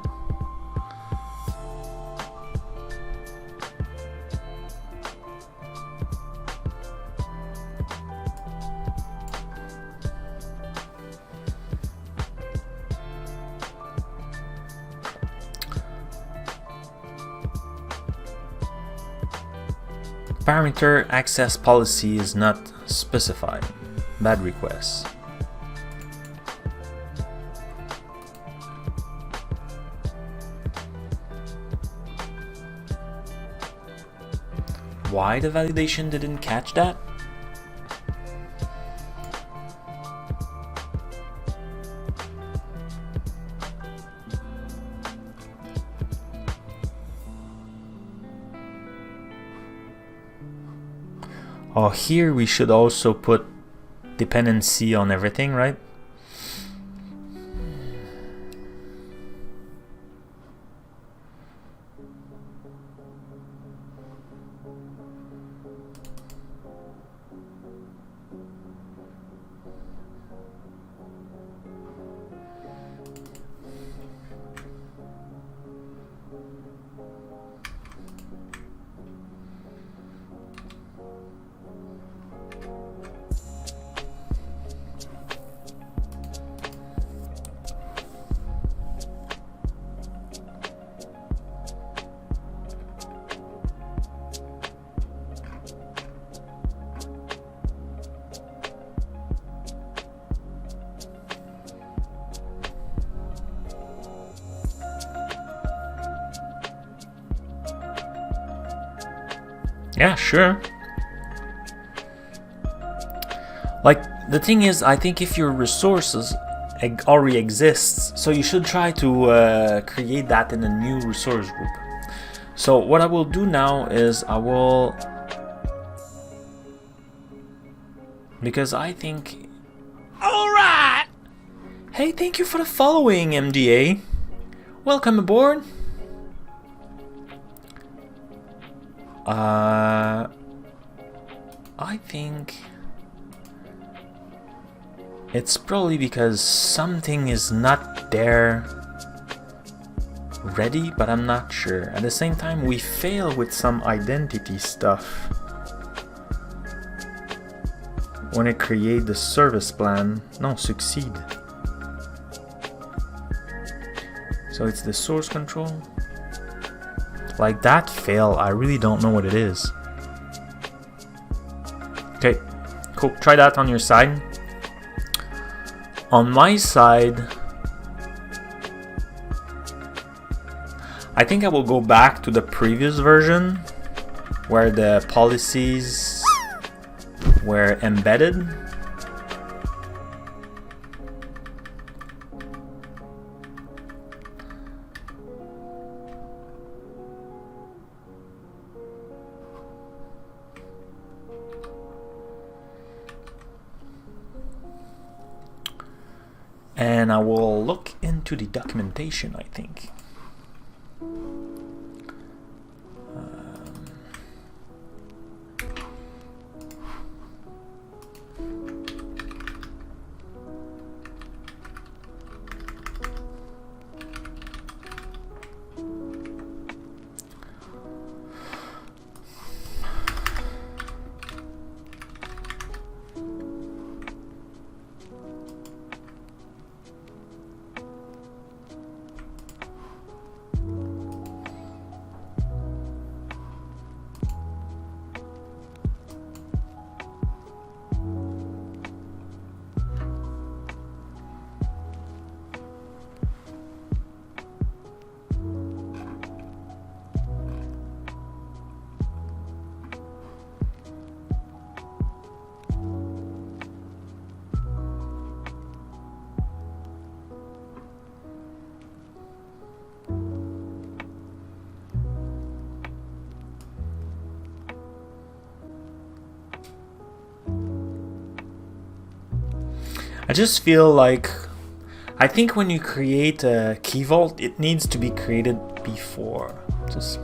Parameter access policy is not specified. Bad request. Why the validation didn't catch that? Oh, here we should also put dependency on everything, right? Yeah, sure. Like, the thing is, I think if your resources already exists, so you should try to create that in a new resource group. So what I will do now is because I think... Alright! Hey, thank you for the following, MDA. Welcome aboard. I think it's probably because something is not there ready, but I'm not sure. At the same time, we fail with some identity stuff when it create the service plan. No, succeed. So it's the source control. Like that fail, I really don't know what it is. Okay, cool. Try that on your side. On my side, I think I will go back to the previous version where the policies were embedded. And I will look into the documentation, I think. I just feel like, I think when you create a keyvault, it needs to be created before. Just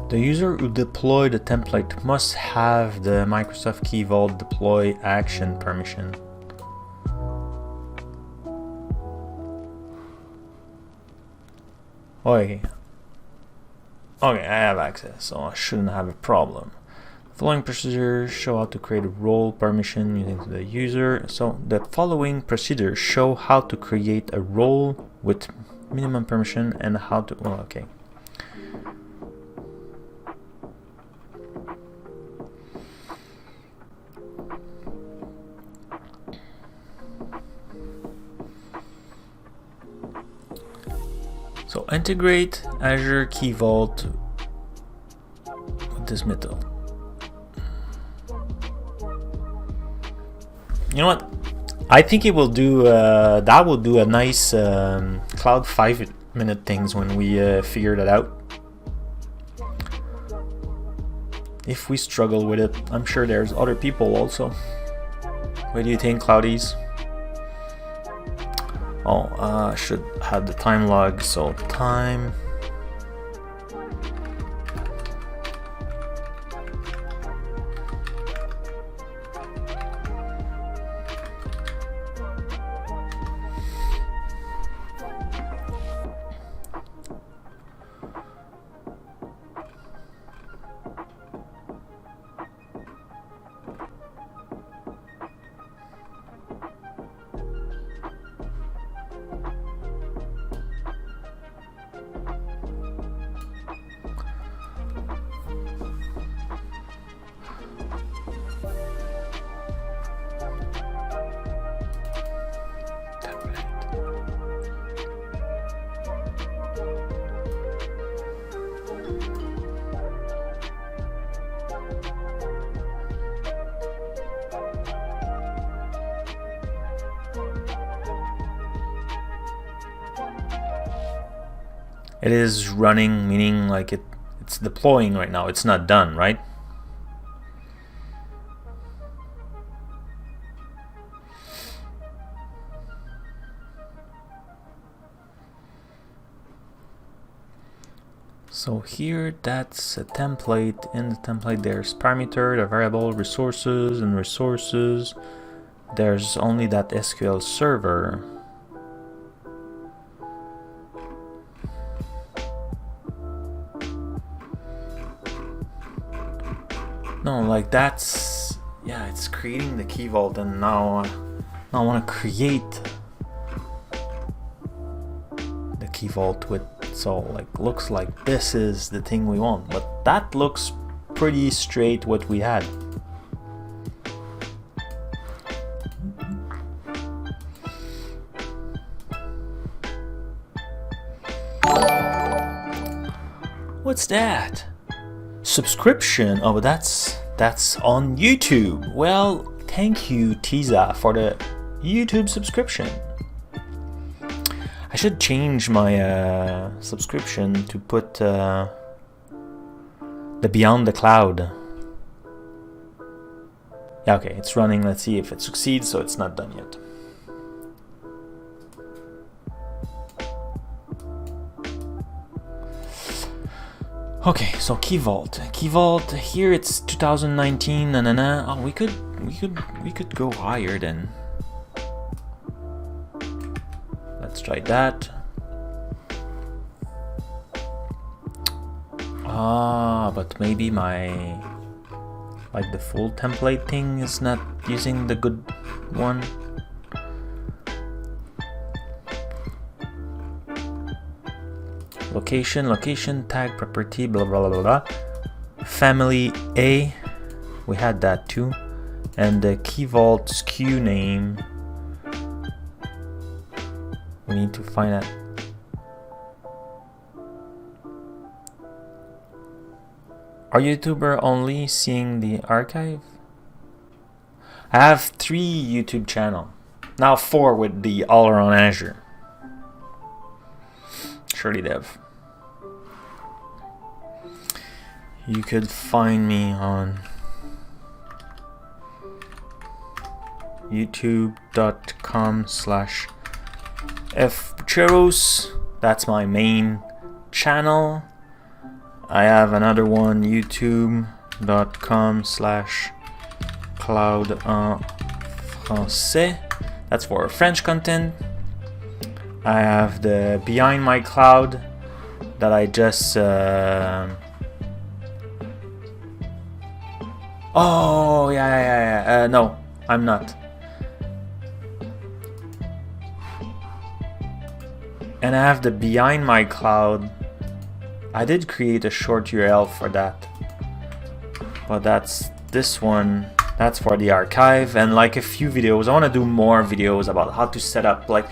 the user who deploy the template must have the Microsoft Key Vault deploy action permission. Okay, I have access, so I shouldn't have a problem. The following procedures show how to create a role permission using the user. So the following procedures show how to create a role with minimum permission and how to, well, okay. So integrate Azure Key Vault with this method. You know what? I think it will do. That will do a nice cloud 5-minute things when we figure that out. If we struggle with it, I'm sure there's other people also. What do you think, Cloudies? Oh, I should have the time log. So time. It is running, meaning like it's deploying right now. It's not done, right? So here, that's a template. In the template, there's parameter, the variable, resources, and resources. There's only that SQL server. No, like that's, yeah, it's creating the key vault, and now I want to create the key vault with, so like looks like this is the thing we want, but that looks pretty straight what we had. What's that? Subscription? Oh, that's on YouTube. Well, thank you, Tiza, for the YouTube subscription. I should change my subscription to put the Beyond the Cloud. Yeah, okay, it's running. Let's see if it succeeds. So it's not done yet. Okay, so key vault here it's 2019. Oh, we could go higher then. Let's try that. But maybe my like the full template thing is not using the good one. Location, tag, property, blah blah blah blah. Family A, we had that too, and the key vault SKU name. We need to find that. Are YouTuber only seeing the archive? I have 3 YouTube channels now, 4 with the all around Azure. Surely dev. You could find me on youtube.com/fmreyeros. That's my main channel. I have another one, youtube.com/cloud That's for French content. I have the Behind My Cloud that I just oh yeah. No, I'm not. And I have the Behind My Cloud. I did create a short URL for that, but that's this one. That's for the archive and like a few videos. I want to do more videos about how to set up like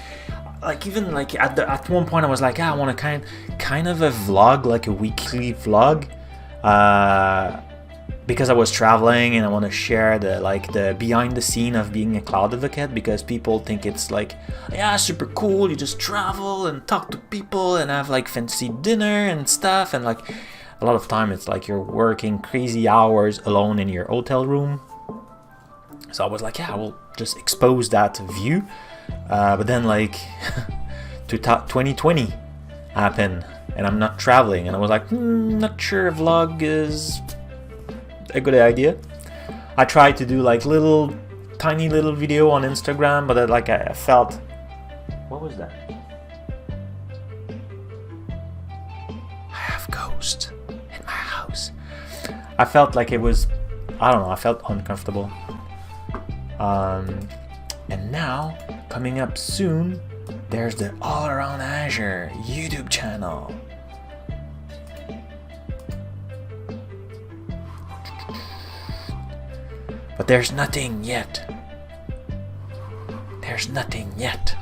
even like at one point I was like, I want to kind of a vlog, like a weekly vlog, because I was traveling and I want to share the behind the scene of being a cloud advocate, because people think it's like, yeah, super cool, you just travel and talk to people and have like fancy dinner and stuff, and like a lot of time it's like you're working crazy hours alone in your hotel room. So I was like, yeah, we'll just expose that view. But then like 2020 happened and I'm not traveling, and I was like, not sure a vlog is a good idea. I tried to do like tiny little video on Instagram, but I felt, what was that? I have ghosts in my house. I felt like it was, I don't know, I felt uncomfortable. And now, coming up soon, there's the All Around Azure YouTube channel. But there's nothing yet. There's nothing yet.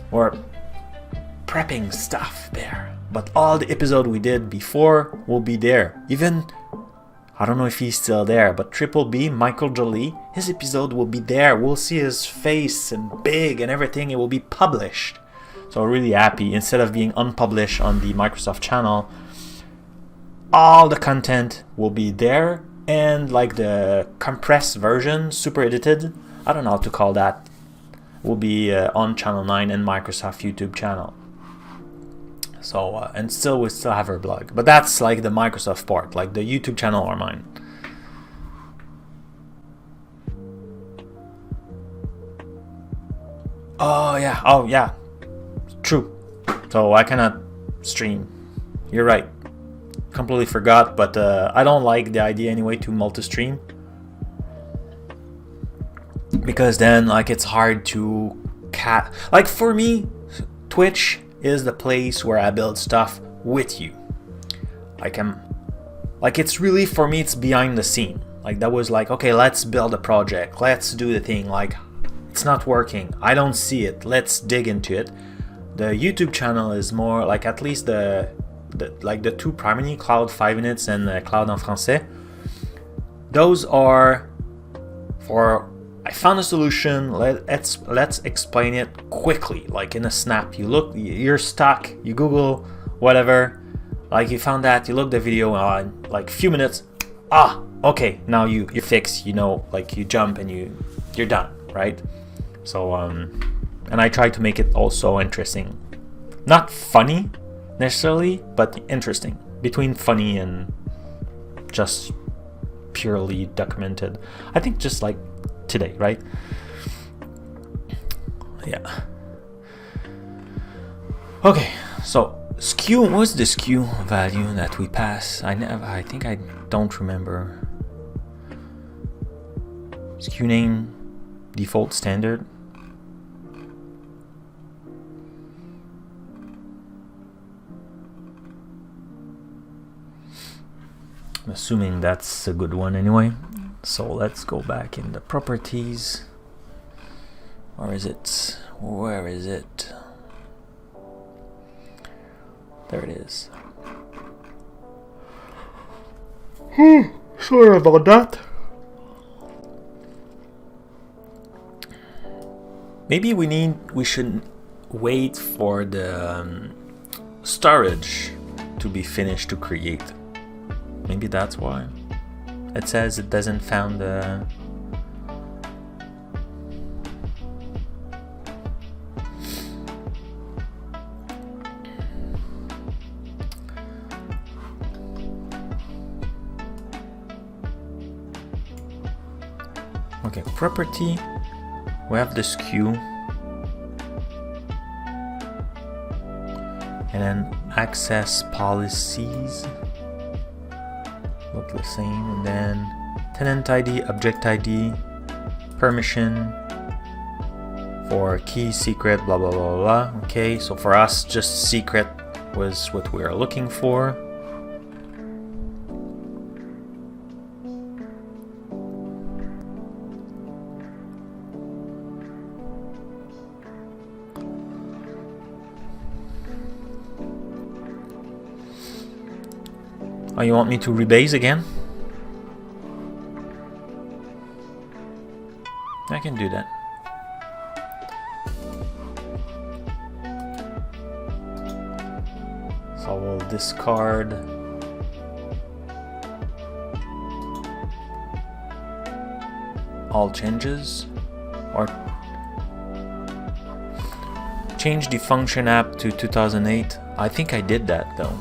We're prepping stuff there. But all the episode we did before will be there. Even, I don't know if he's still there, but Triple B, Michael Jolie, his episode will be there. We'll see his face and big and everything. It will be published. So really happy. Instead of being unpublished on the Microsoft channel, all the content will be there. And like the compressed version, super edited, I don't know how to call that, will be on Channel 9 and Microsoft YouTube channel. So, and still we still have our blog. But that's like the Microsoft part, like the YouTube channel are mine. Oh yeah, true. So I cannot stream. You're right. Completely forgot, but I don't like the idea anyway to multi-stream, because then like it's hard to like for me, Twitch is the place where I build stuff with you. Like it's really, for me, it's behind the scene. Like that was like, okay, let's build a project, let's do the thing, like it's not working, I don't see it, let's dig into it. The YouTube channel is more like, at least the two primary, Cloud 5 minutes and Cloud en français, those are for, I found a solution, let's explain it quickly, like in a snap. You look, you're stuck, you Google whatever, like you found that, you look the video on like few minutes, okay, now you're fixed, you know, like you jump and you're done, right? So and I try to make it also interesting, not funny necessarily, but interesting, between funny and just purely documented. I think just like today, right? Yeah. Okay, so skew, what's the skew value that we pass? I think I don't remember. Skew name, default standard. I'm assuming that's a good one anyway. So let's go back in the properties. Where is it? Where is it? There it is. Sorry about that. Maybe we should wait for the storage to be finished to create. Maybe that's why. It says it doesn't found the... Okay, property. We have the skew. And then access policies. Look the same, and then tenant ID, object ID, permission for key, secret, blah blah blah blah. Okay, so for us, just secret was what we are looking for. Oh, you want me to rebase again? can do that. So we'll discard all changes, or change the function app to 2008. I think I did that though.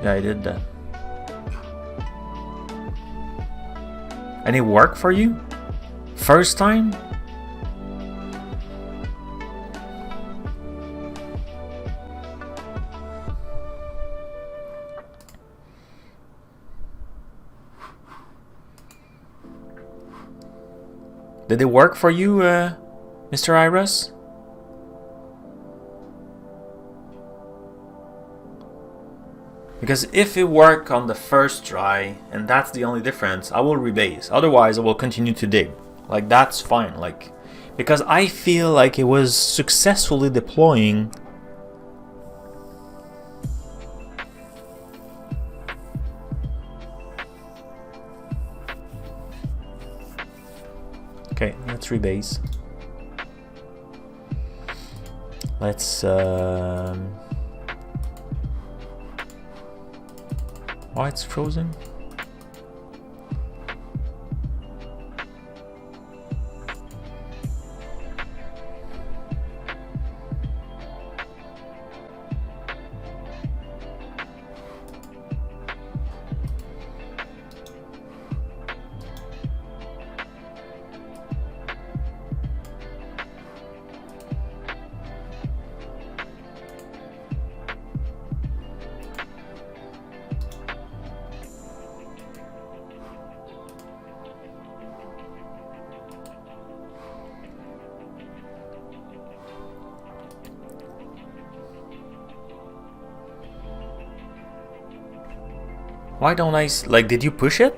Yeah, I did that. And it worked for you? First time? Did it work for you, Mr. Iris? Because if it worked on the first try, and that's the only difference, I will rebase. Otherwise, I will continue to dig. Like, that's fine. Like, because I feel like it was successfully deploying. Okay, let's rebase. Let's why it's frozen? Why don't I, like, did you push it?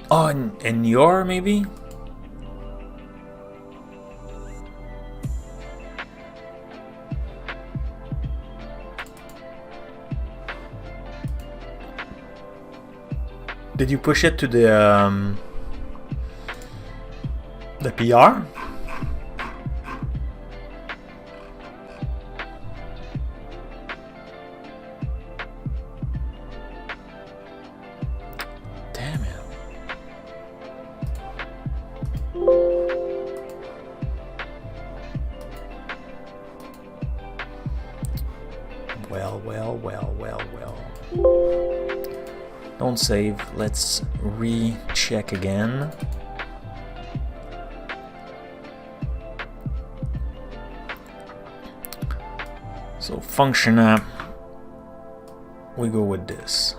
Oh, in your, maybe? Did you push it to the PR? Well. Don't save. Let's recheck again. So function app, we go with this.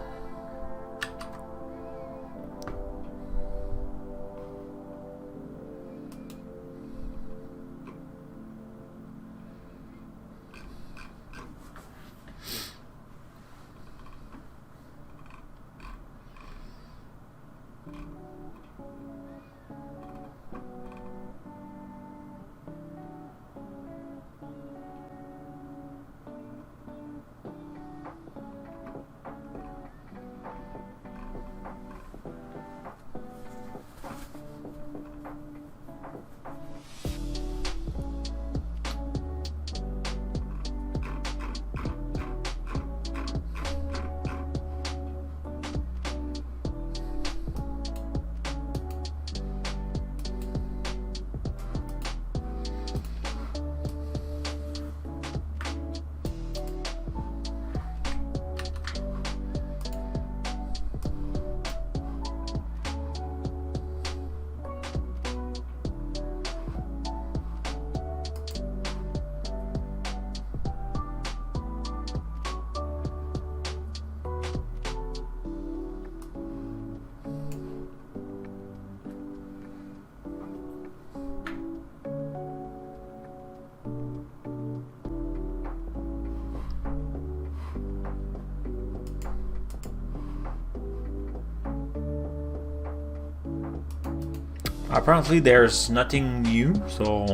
Apparently there's nothing new, so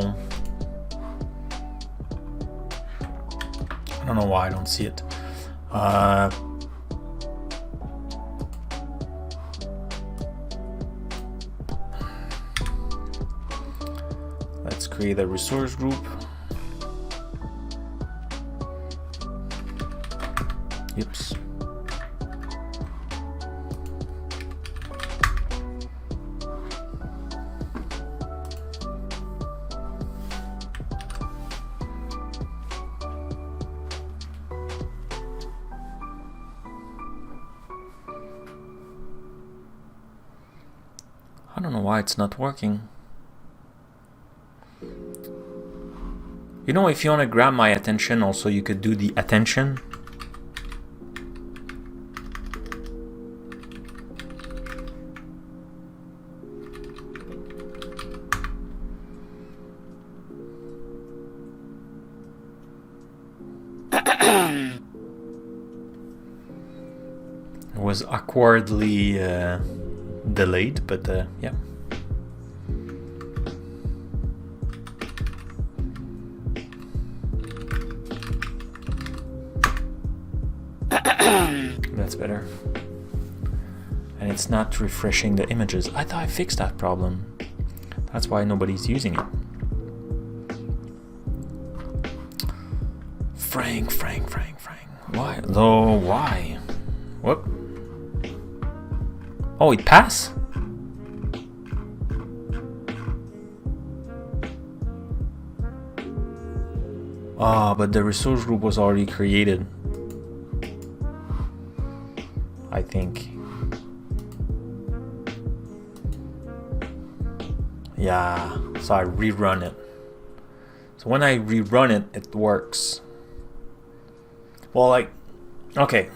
I don't know why I don't see it. Let's create a resource group. Oops. I don't know why it's not working. You know, if you want to grab my attention, also you could do the attention. It was awkwardly delayed, but yeah. That's better. And it's not refreshing the images. I thought I fixed that problem. That's why nobody's using it. Frank. Why? Though, why? Whoop. Oh, it passed? Ah, but the resource group was already created. I think. Yeah, so I rerun it. So when I rerun it, it works. Well, like, okay.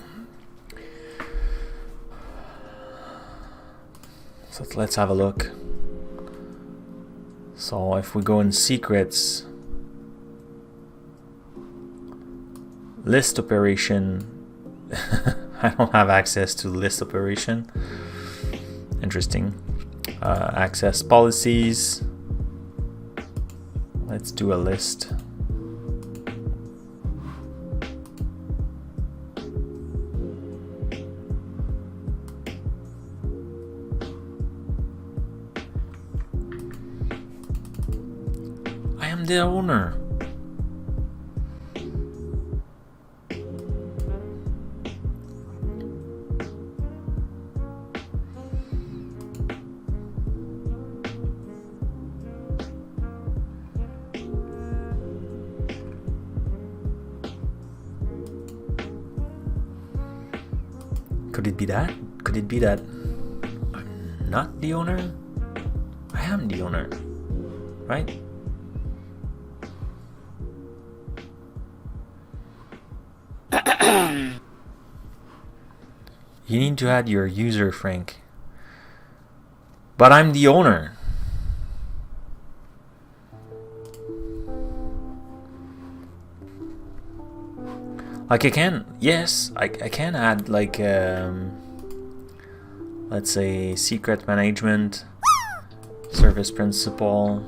So let's have a look. So if we go in secrets, list operation, I don't have access to list operation. Interesting. Access policies. Let's do a list. I am the owner. Could it be that? Could it be that I'm not the owner? I am the owner, right? You need to add your user, Frank. But I'm the owner. Like I can, yes, I can add like, let's say secret management, service principal.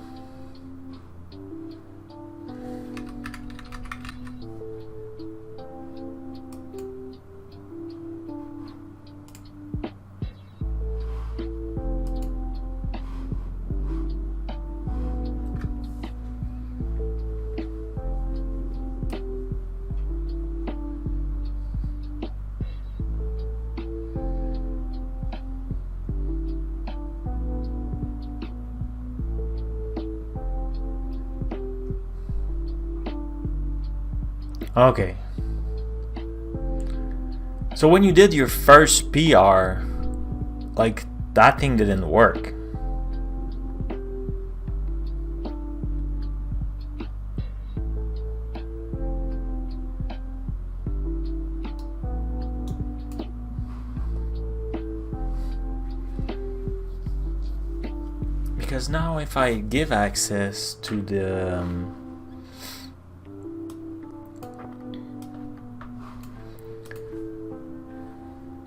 Okay. So when you did your first PR, like that thing didn't work. Because now if I give access to the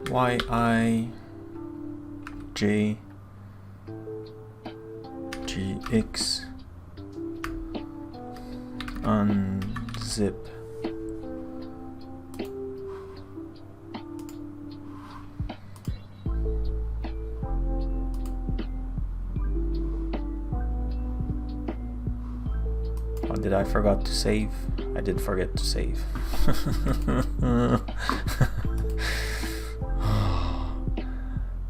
YIJGX unzip did I forgot to save? I did forget to save.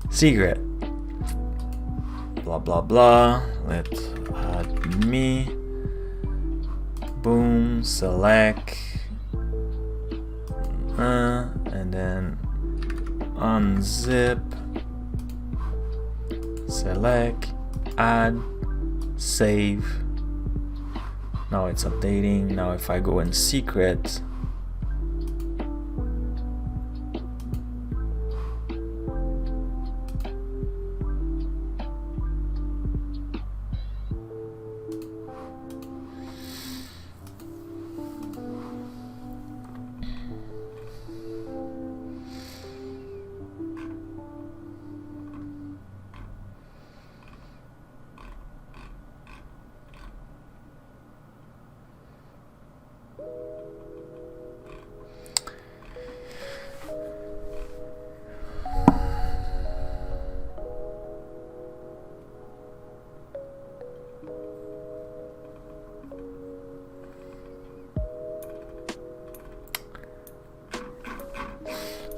Secret. Blah blah blah. Let's add me. Boom. Select. And then unzip. Select. Add. Save. Now it's updating. Now if I go in secret,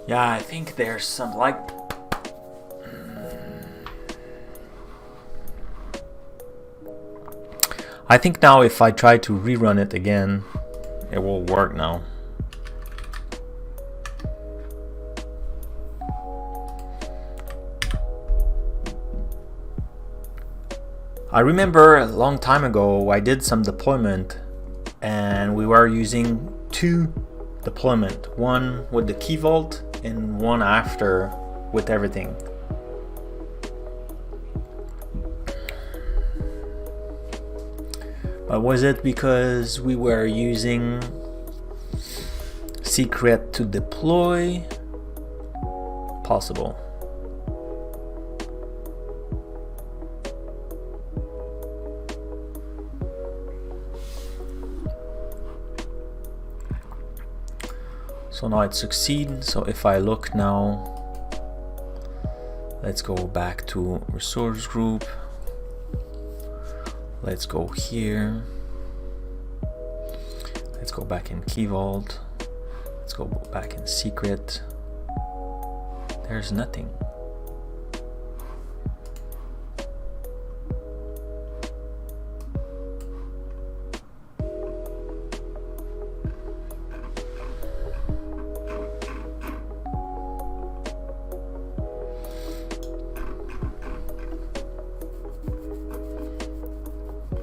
yeah, I think there's some like I think now if I try to rerun it again, it will work now. I remember a long time ago I did some deployment and we were using two deployment, one with the keyvault and one after with everything. But was it because we were using secret to deploy? Possible. So now it succeeds. So if I look now, let's go back to resource group. Let's go here. Let's go back in keyvault. Let's go back in secret. There's nothing.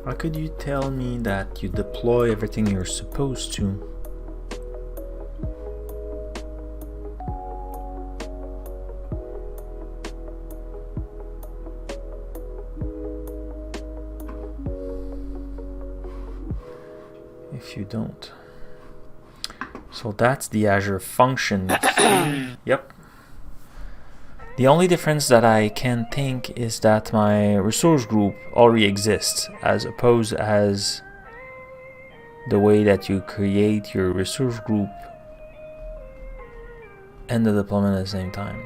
How could you tell me that you deploy everything you're supposed to? If you don't. So that's the Azure Function. Yep. The only difference that I can think is that my resource group already exists, as opposed as the way that you create your resource group and the deployment at the same time.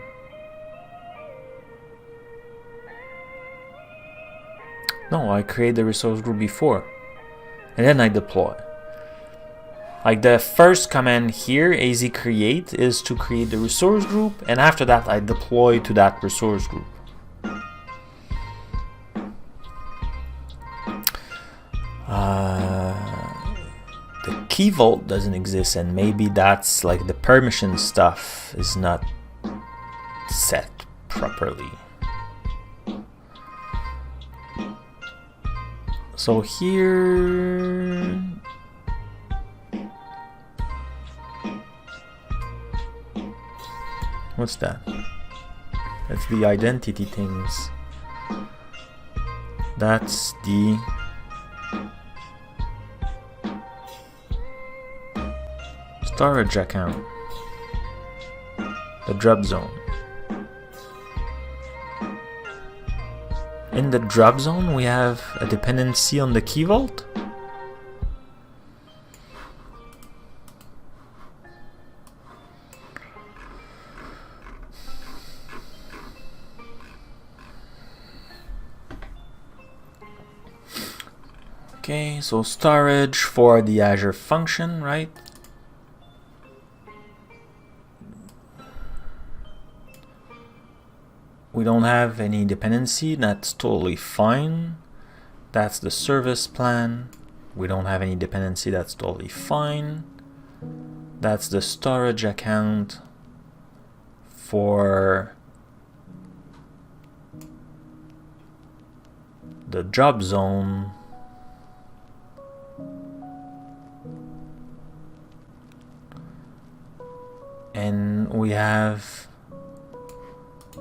No, I create the resource group before and then I deploy. Like the first command here, AzCreate, is to create the resource group, and after that I deploy to that resource group. The keyvault doesn't exist, and maybe that's like the permission stuff is not set properly. So here, what's that? That's the identity things. That's the storage account. The drop zone. In the drop zone, we have a dependency on the keyvault. Okay, so storage for the Azure Function, right? We don't have any dependency, that's totally fine. That's the service plan. We don't have any dependency, that's totally fine. That's the storage account for the job zone. And we have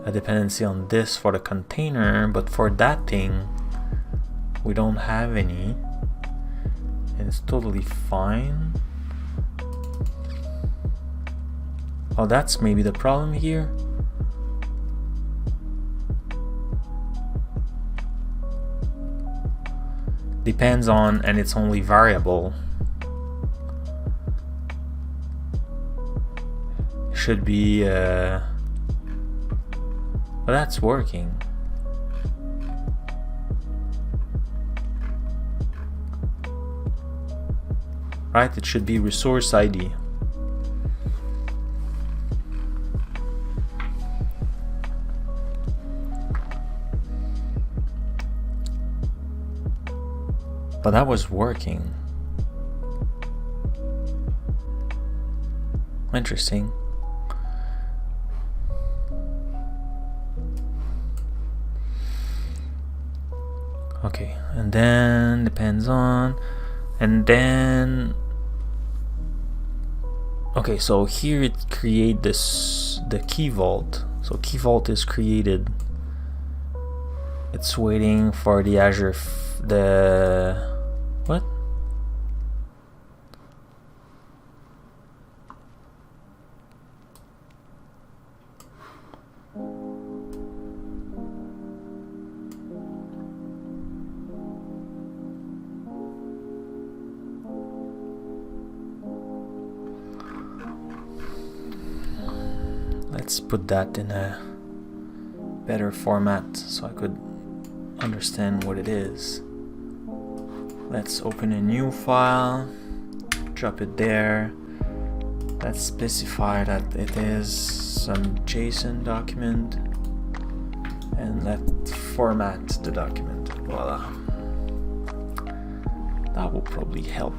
a dependency on this for the container, but for that thing we don't have any, and it's totally fine. Oh, that's maybe the problem here. Depends on, and it's only variable. Should be but that's working. Right, it should be resource ID. But that was working. Interesting. Okay, and then depends on, and then okay, so here it create this the keyvault. So keyvault is created. It's waiting for the Azure what? Let's put that in a better format so I could understand what it is. Let's open a new file, drop it there. Let's specify that it is some JSON document, and let's format the document. Voila. That will probably help.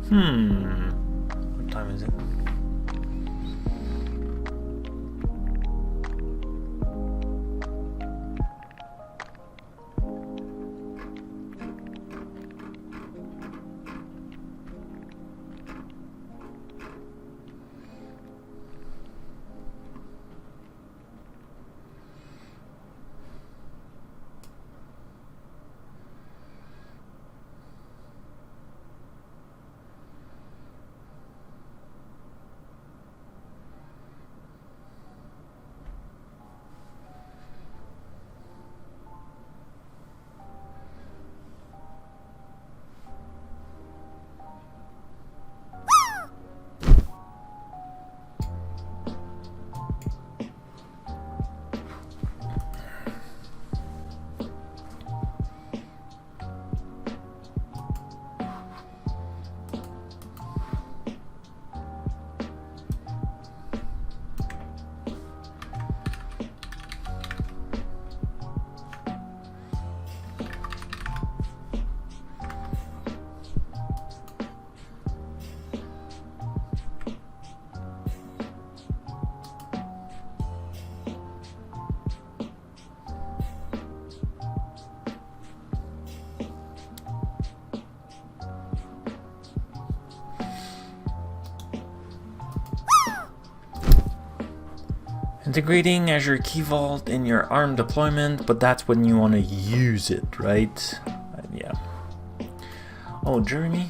What time is it? integrating Azure Key Vault in your ARM deployment, but that's when you want to use it, right? Yeah. Oh, Jeremy.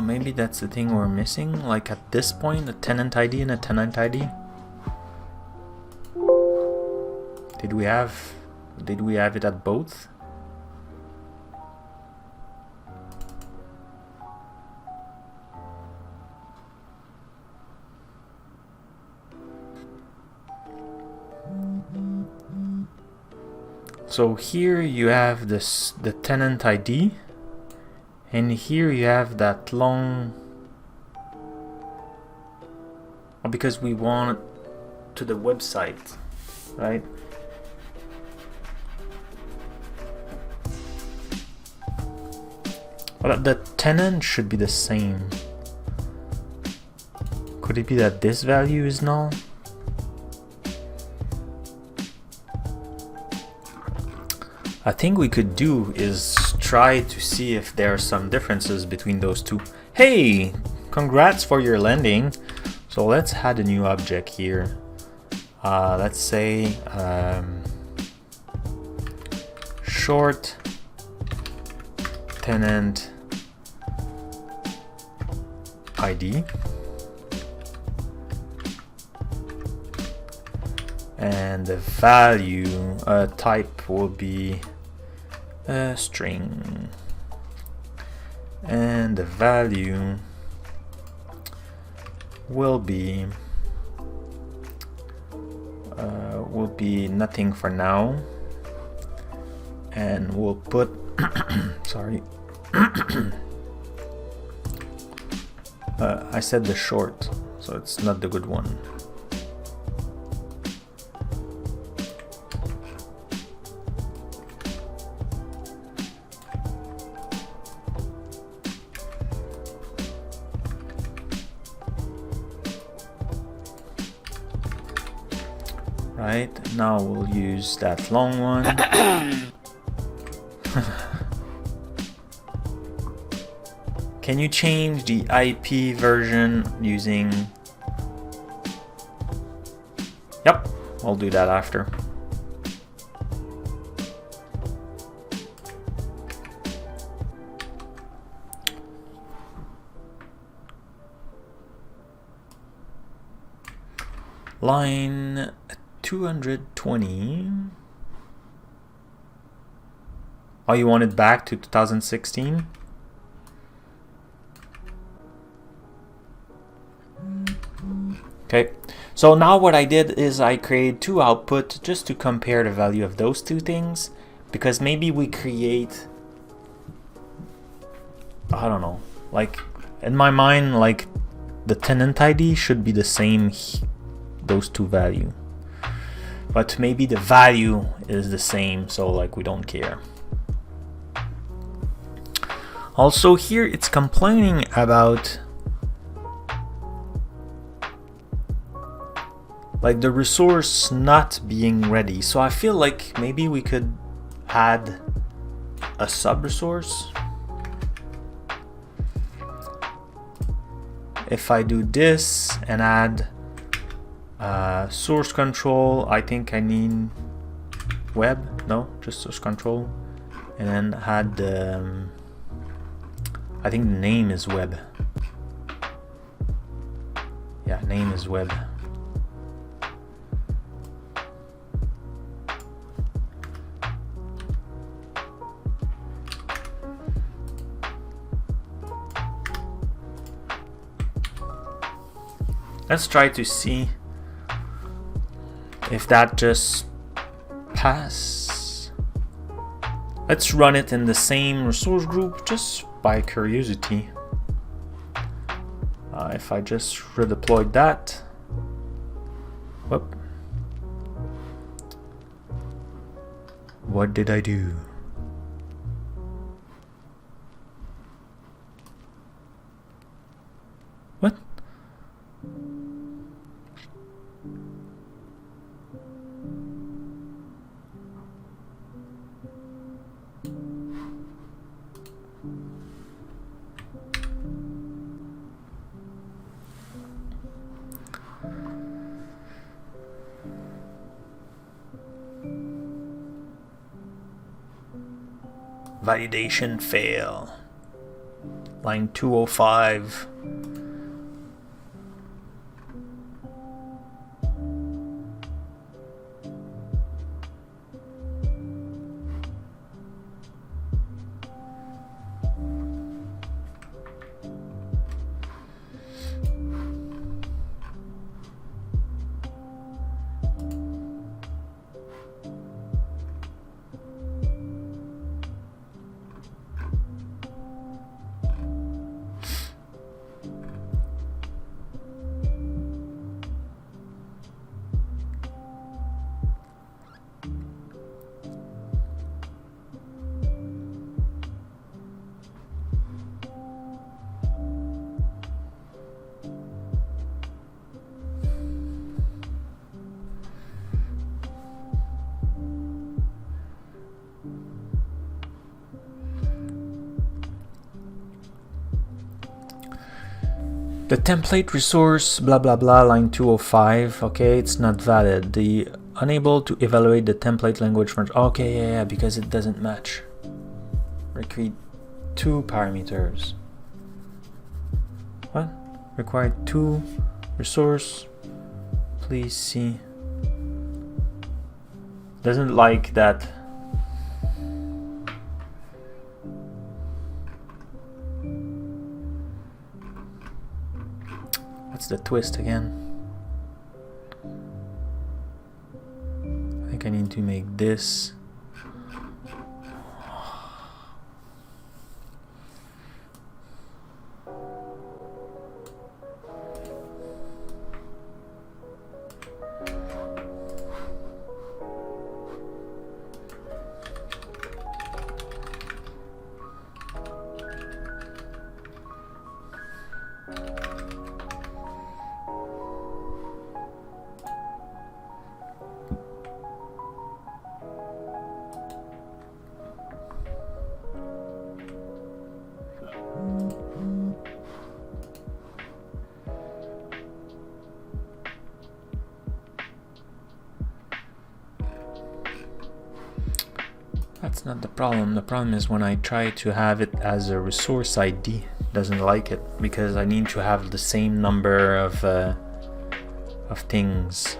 Maybe that's the thing we're missing, like at this point, a tenant ID and a tenant ID. Did we have it at both? So here you have this, the tenant ID. And here you have that long, because we want it to the website, right? But the tenant should be the same. Could it be that this value is null? I think we could do is try to see if there are some differences between those two. Hey, congrats for your lending. So let's add a new object here. Let's say short tenant ID. And the value type will be a string, and the value will be nothing for now, and we'll put sorry I said the short, so it's not the good one. Right, now we'll use that long one. Can you change the IP version using... Yep, I'll do that after. Line 220. Oh, you want it back to 2016? Okay, so now what I did is I created two outputs just to compare the value of those two things, because maybe we create, I don't know, like in my mind, like the tenant ID should be the same, those two value, but maybe the value is the same, so like we don't care. Also here it's complaining about like the resource not being ready, so I feel like maybe we could add a sub resource. If I do this and add source control, I think I need web, no, just source control, and then add I think the name is web. Yeah, name is web. Let's try to see if that just passes. Let's run it in the same resource group just by curiosity. If I just redeployed that, whoop. What did I do? Validation fail. Line 205. The template resource blah blah blah line 205, okay, it's not valid. The unable to evaluate the template language from okay, yeah, because it doesn't match. Required 2 parameters. What? Required 2 resource. Please see. Doesn't like that. What's the twist again? I think I need to make this. That's not the problem. The problem is when I try to have it as a resource ID, it doesn't like it because I need to have the same number of things.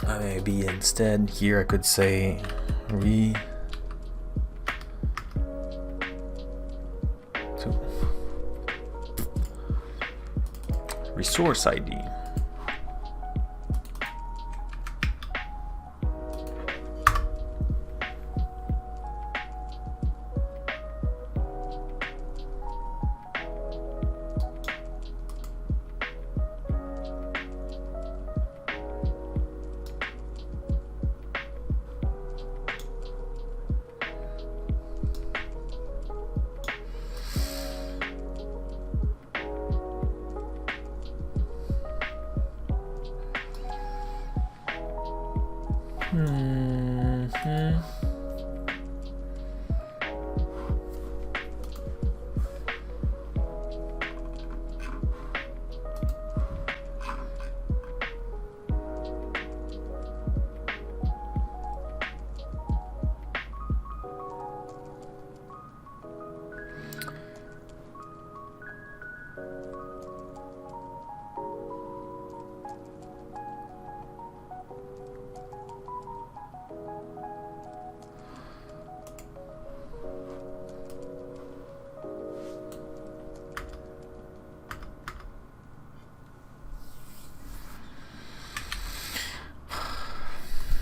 Maybe instead here I could say resource ID.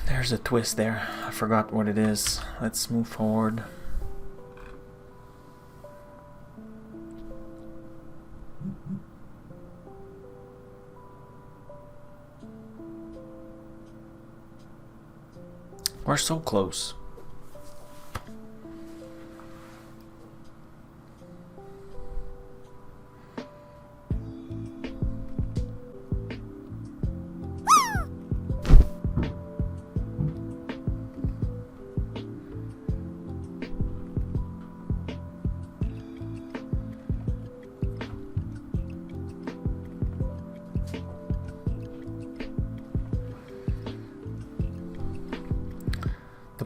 There's a twist there. I forgot what it is. Let's move forward. We're so close.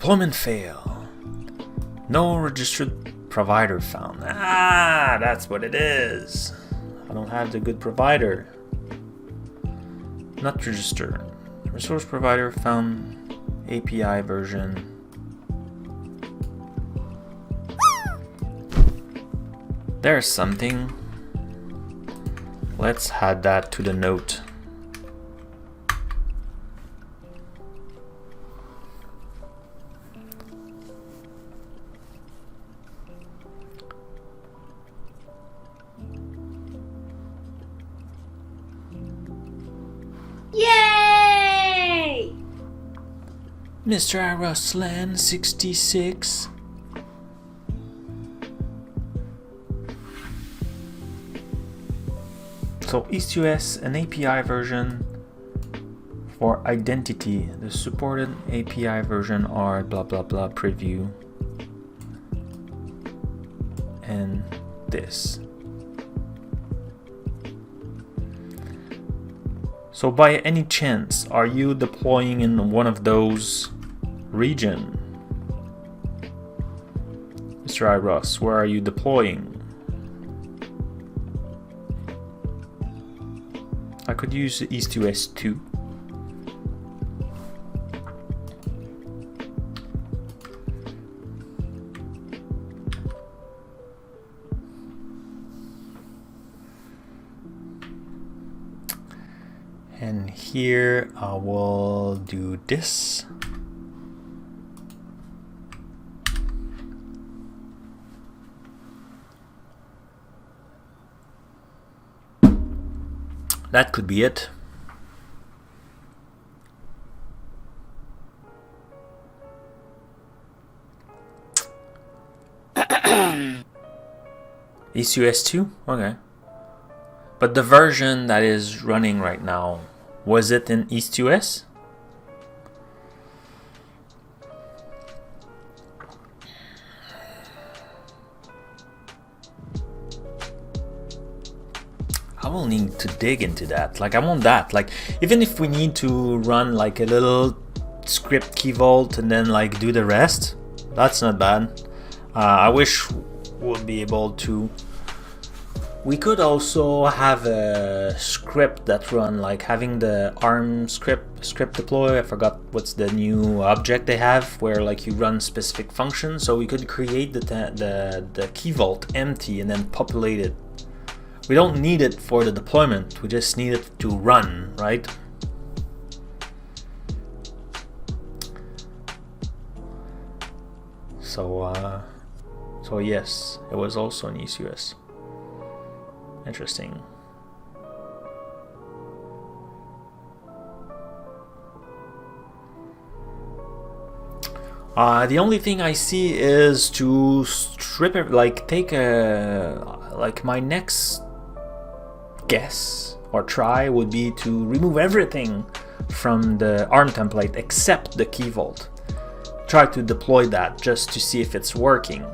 Deployment fail. No registered provider found. Ah, that's what it is. I don't have the good provider. Not registered. Resource provider found API version. There's something. Let's add that to the note. Yay! Mr. Aroslan 66. So EastUS, an API version for identity. The supported API version are blah blah blah preview and this. So by any chance, are you deploying in one of those region? Mr. Iros, where are you deploying? I could use EastUS 2. And here I will do this. That could be it. EastUS 2? Okay. But the version that is running right now, was it in EastUS? I will need to dig into that. Like, I want that. Like, even if we need to run like a little script keyvault and then like do the rest, that's not bad. I wish we'll be able to. We could also have a script that run like having the ARM script deploy. I forgot what's the new object they have where like you run specific functions. So we could create the key vault empty and then populate it. We don't need it for the deployment. We just need it to run, right? So yes, it was also in EastUS. Interesting. The only thing I see is to strip it, like take a, like my next guess or try would be to remove everything from the ARM template except the key vault. Try to deploy that just to see if it's working.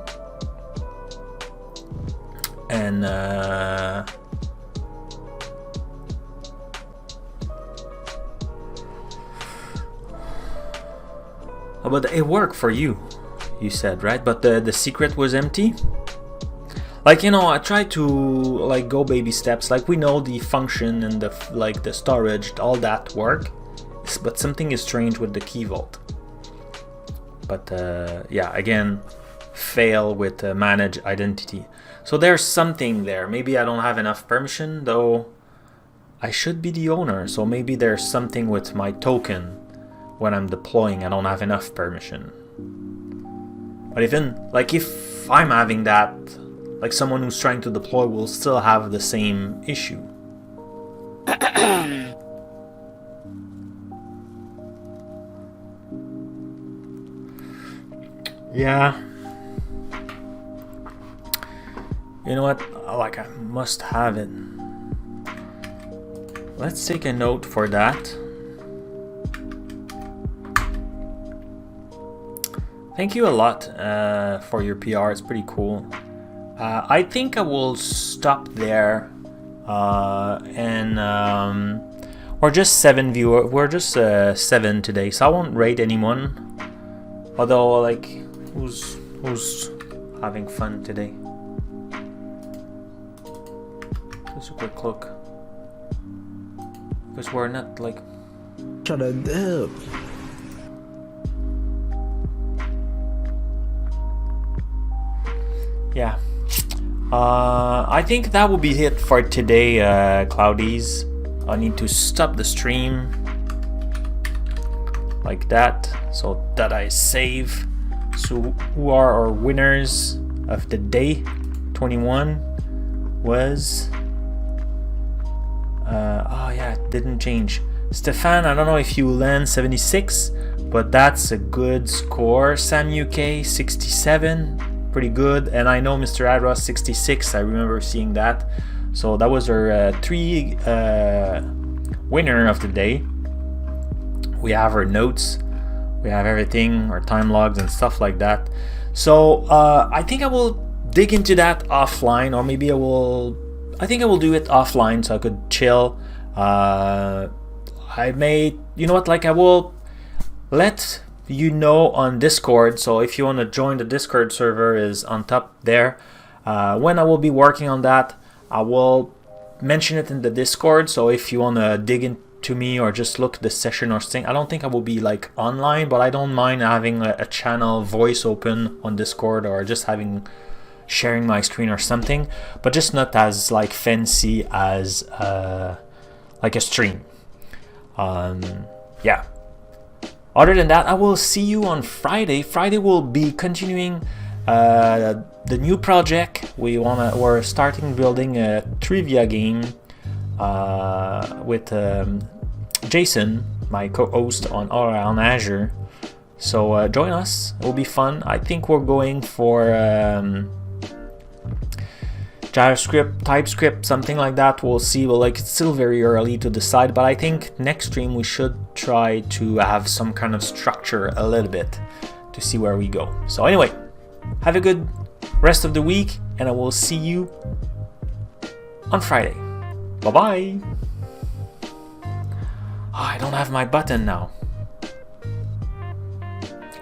And but it worked for you, you said, right? But the secret was empty. Like, you know, I try to like go baby steps. Like, we know the function and the storage, all that work, but something is strange with the key vault. But yeah, again, fail with manage identity. So there's something there. Maybe I don't have enough permission, though I should be the owner. So maybe there's something with my token when I'm deploying. I don't have enough permission. But even like if I'm having that, like someone who's trying to deploy will still have the same issue. Yeah. You know what? Like, I must have it. Let's take a note for that. Thank you a lot for your PR. It's pretty cool. I think I will stop there. We're just 7 viewers. We're just 7 today, so I won't rate anyone Although, like, who's having fun today? Just a quick look. Because we're not like. Shut up. Yeah. I think that will be it for today, Cloudies. I need to stop the stream like that so that I save. So who are our winners of the day? 21 was oh yeah, it didn't change. Stefan, I don't know if you land 76, but that's a good score. Sam UK 67, pretty good. And I know Mr. Adros 66, I remember seeing that. So that was our 3 winner of the day. We have our notes, we have everything, our time logs and stuff like that. So I think I will dig into that offline, or maybe I think I will do it offline so I could chill. I may, you know what, like I will let you know on Discord. So if you want to join the Discord server, is on top there. When I will be working on that, I will mention it in the Discord. So if you want to dig into me or just look at the session or thing, I don't think I will be like online, but I don't mind having a channel voice open on Discord, or just sharing my screen or something, but just not as like fancy as like a stream. Yeah. Other than that, I will see you on Friday. Friday will be continuing the new project. We're starting building a trivia game with Jason, my co-host on All Around Azure. So join us. It will be fun. I think we're going for JavaScript, TypeScript, something like that. We'll see. Well, like, it's still very early to decide, but I think next stream we should try to have some kind of structure a little bit to see where we go. So anyway, have a good rest of the week, and I will see you on Friday. Bye-bye. I don't have my button now.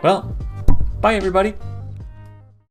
Well, bye everybody.